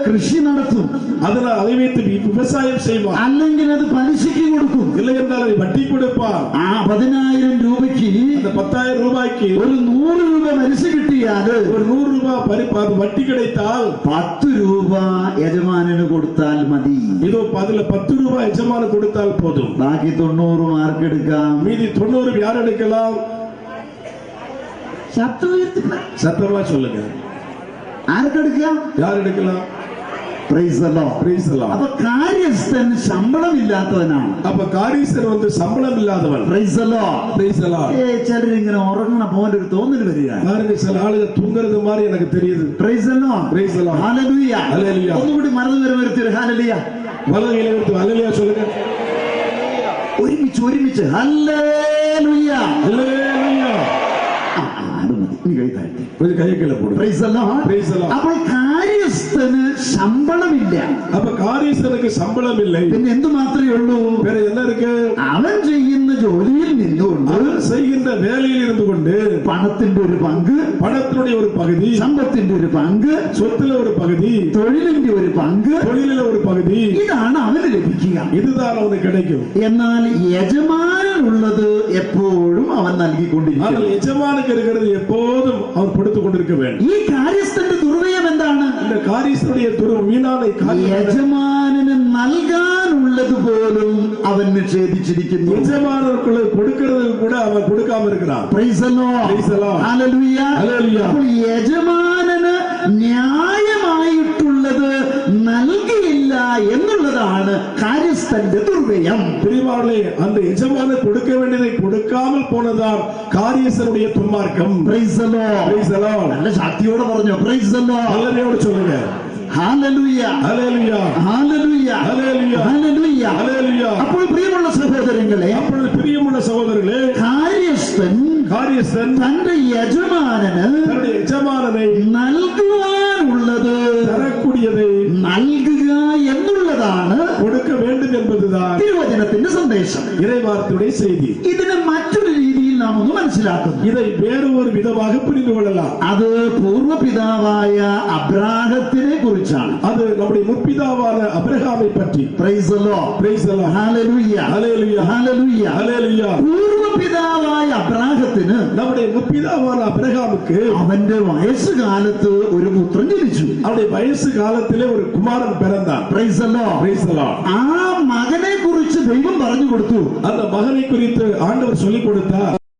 Speaker 6: കൃഷി നടത്തും.
Speaker 2: அதனால் அதை வைத்து விவசாயம் செய்வார்.
Speaker 6: അല്ലെങ്കിൽ அது പലിശയ്ക്ക് കൊടുക്കും.
Speaker 2: இல்லை என்றால் அதை வட்டி கொடுப்பார்.
Speaker 6: ആ 10,000 രൂപയ്ക്ക്
Speaker 2: அந்த 10,000 ரூபாய்க்கு
Speaker 6: ഒരു 100 രൂപ പലിശ കിട്ടിയാൽ
Speaker 2: ஒரு 100 ரூபாய் வட்டி கிடைத்தால்
Speaker 6: 10 രൂപ യജമാനന് കൊടുത്താൽ മതി.
Speaker 2: இதோ அதுல 10 ரூபாய் எஜமான கொடுத்தால் போதும்.
Speaker 6: ബാക്കി 90 മാർക്ക് എടുക്കാം.
Speaker 2: மீதி 90 யார் எடுக்கலாம்? சத்தமா சொல்லுங்க.
Speaker 6: ആർക്കെടുക്കാം?
Speaker 2: யார் எடுக்கலாம்?
Speaker 6: Praise the Lord.
Speaker 2: Praise the Lord.
Speaker 6: അപ്പൊ കാര്യസ്ഥൻ ശമ്പളമില്ലാത്തവനാണ്.
Speaker 2: அப்ப காரியസ്ഥன் வந்து சம்பளம் இல்லாதவன்.
Speaker 6: Praise the Lord.
Speaker 2: Praise the Lord.
Speaker 6: ചിലരിങ്ങനെ ഉറങ്ങണ പോലെ ഒരു തോന്നൽ വരിക.
Speaker 2: பாருங்க சில ஆளுங்க தூங்குறது மாதிரி எனக்கு தெரியுது.
Speaker 6: Praise the Lord.
Speaker 2: Praise the Lord.
Speaker 6: Hallelujah.
Speaker 2: Hallelujah.
Speaker 6: ഒന്നുകൂടി മറന്നു വരുത്തി ഹല്ലേലൂയ.
Speaker 2: வலதுகையில எடுத்து அல்லேலூயா சொல்லுங்க.
Speaker 6: ഒരുമിച്ച് ഹല്ലേലൂയ.
Speaker 2: அல்லேலூயா.
Speaker 6: അത് മതി. ഇനി കൈ താഴ്ത്തി.
Speaker 2: கொஞ்சம் கையை கீழே போடுங்க.
Speaker 6: Praise the Lord.
Speaker 2: Praise the Lord.
Speaker 6: അപ്പോൾ കാര്യസ്ഥന് ശമ്പളമില്ല.
Speaker 2: அப்ப காரியസ്ഥனுக்கு சம்பளம் இல்லை.
Speaker 6: പിന്നെ എന്തു മാത്രമേ ഉള്ളൂ?
Speaker 2: வேற என்ன இருக்கு?
Speaker 6: അവൻ ചെയ്യുന്ന ജോലിയിൽ നിന്നുകൊണ്ട്
Speaker 2: அவன் செய்கின்ற வேலையில் இருந்து கொண்டு
Speaker 6: പണത്തിന്റെ ഒരു പങ്ക്,
Speaker 2: பணத்தினுடைய ஒரு பகுதி,
Speaker 6: സമ്പത്തിന്റെ ഒരു പങ്ക്,
Speaker 2: சொத்துல ஒரு பகுதி,
Speaker 6: തൊഴിലിന്റെ ഒരു പങ്ക്,
Speaker 2: தொழிலில ஒரு பகுதி,
Speaker 6: ഇതാണ് അവന് ലഭിക്കുക.
Speaker 2: இதுதான் அவனுக்கு கிடைக்கும்.
Speaker 6: എന്നാൽ യജമാനുള്ളത് എപ്പോഴും അവൻ നൽകിക്കൊണ്ടിരിക്കും.
Speaker 2: ஆனால் எஜமானுக்கு இருக்கிறது எப்போதும் அவர் கொடுத்து கொண்டிருக்க வேண்டும்.
Speaker 6: ഈ കാര്യസ്ഥന്റെ ദുർവ്യയം എന്താണ്?
Speaker 2: இந்த காரியസ്ഥனுடைய வீணான காரியம்
Speaker 6: യജമാനന് നൽകാനുള്ളത് പോലും അവൻ നിഷേധിച്ചിരിക്കുന്നു.
Speaker 2: எஜமானருக்குள்ள கொடுக்கிறது கூட அவன் கொடுக்காம இருக்கிறான்.
Speaker 6: Praise the Lord.
Speaker 2: Praise the Lord.
Speaker 6: Hallelujah.
Speaker 2: Hallelujah.
Speaker 6: അപ്പോൾ യജമാനന് ന്യായമായിട്ടുള്ളത് നൽകിയില്ല എന്നുള്ളതാണ് കാര്യസ്ഥന്റെ ദുർവ്യയം.
Speaker 2: பிரியமானவர்களே, அந்த எஜமானர் கொடுக்க வேண்டியதை கொடுக்காமல் போனதால் காரியസ്ഥனுடைய துன்மார்க்கம்.
Speaker 6: Praise the Lord.
Speaker 2: Praise the Lord.
Speaker 6: നല്ല ശക്തിയോടെ പറഞ്ഞു. Praise the Lord.
Speaker 2: அல்லேலூயா சொல்லுங்க.
Speaker 6: Hallelujah.
Speaker 2: Hallelujah.
Speaker 6: Hallelujah.
Speaker 2: Hallelujah.
Speaker 6: Hallelujah.
Speaker 2: Hallelujah.
Speaker 6: അപ്പോൾ പ്രിയമുള്ള സഹോദരങ്ങളെ,
Speaker 2: அப்பொழுது பிரியமுள்ள சகோதரர்களே,
Speaker 6: കാര്യസ്ഥൻ തന്റെ യജമാനന്
Speaker 2: தன்னுடைய எஜமானனை
Speaker 6: നൽകുവാനുള്ളത്
Speaker 2: தரக்கூடியதை
Speaker 6: നൽകുക എന്നുള്ളതാണ്
Speaker 2: கொடுக்க வேண்டும் என்பதுதான்
Speaker 6: തിരുവചനത്തിന്റെ സന്ദേശം.
Speaker 2: இறைவார்த்தையுடைய செய்தி.
Speaker 6: ഇതിനെ മറ്റൊരു രീതിയിൽ നാം ഒന്ന് മനസ്സിലാക്കുന്നു.
Speaker 2: இதை வேறு ஒரு விதமாக புரிந்து கொள்ளலாம்.
Speaker 6: അത് പൂർവ്വപിതാവായ അബ്രാഹത്തിനെ കുറിച്ചാണ്.
Speaker 2: அது நம்முடைய முற்பிதாவான அபிரகாமை பற்றி.
Speaker 6: Praise the Lord.
Speaker 2: Praise the Lord.
Speaker 6: Hallelujah.
Speaker 2: Hallelujah.
Speaker 6: Hallelujah.
Speaker 2: Hallelujah.
Speaker 6: പൂർവ്വപിതാവായ അബ്രാഹത്തിന്
Speaker 2: நம்முடைய முற்பிதாவான அபிரகாமுக்கு
Speaker 6: അവന്റെ വയസ്സുകാലത്ത് ഒരു പുത്രൻ ജനിച്ചു.
Speaker 2: அவருடைய வயசு காலத்திலே ஒரு குமாரன் பிறந்தான்.
Speaker 6: Praise the Lord.
Speaker 2: Praise the Lord.
Speaker 6: ആ മകനെ കുറിച്ച് ദൈവം പറഞ്ഞു കൊടുത്തു.
Speaker 2: அந்த மகனை குறித்து ஆண்டவர் சொல்லிக் கொடுத்தார்.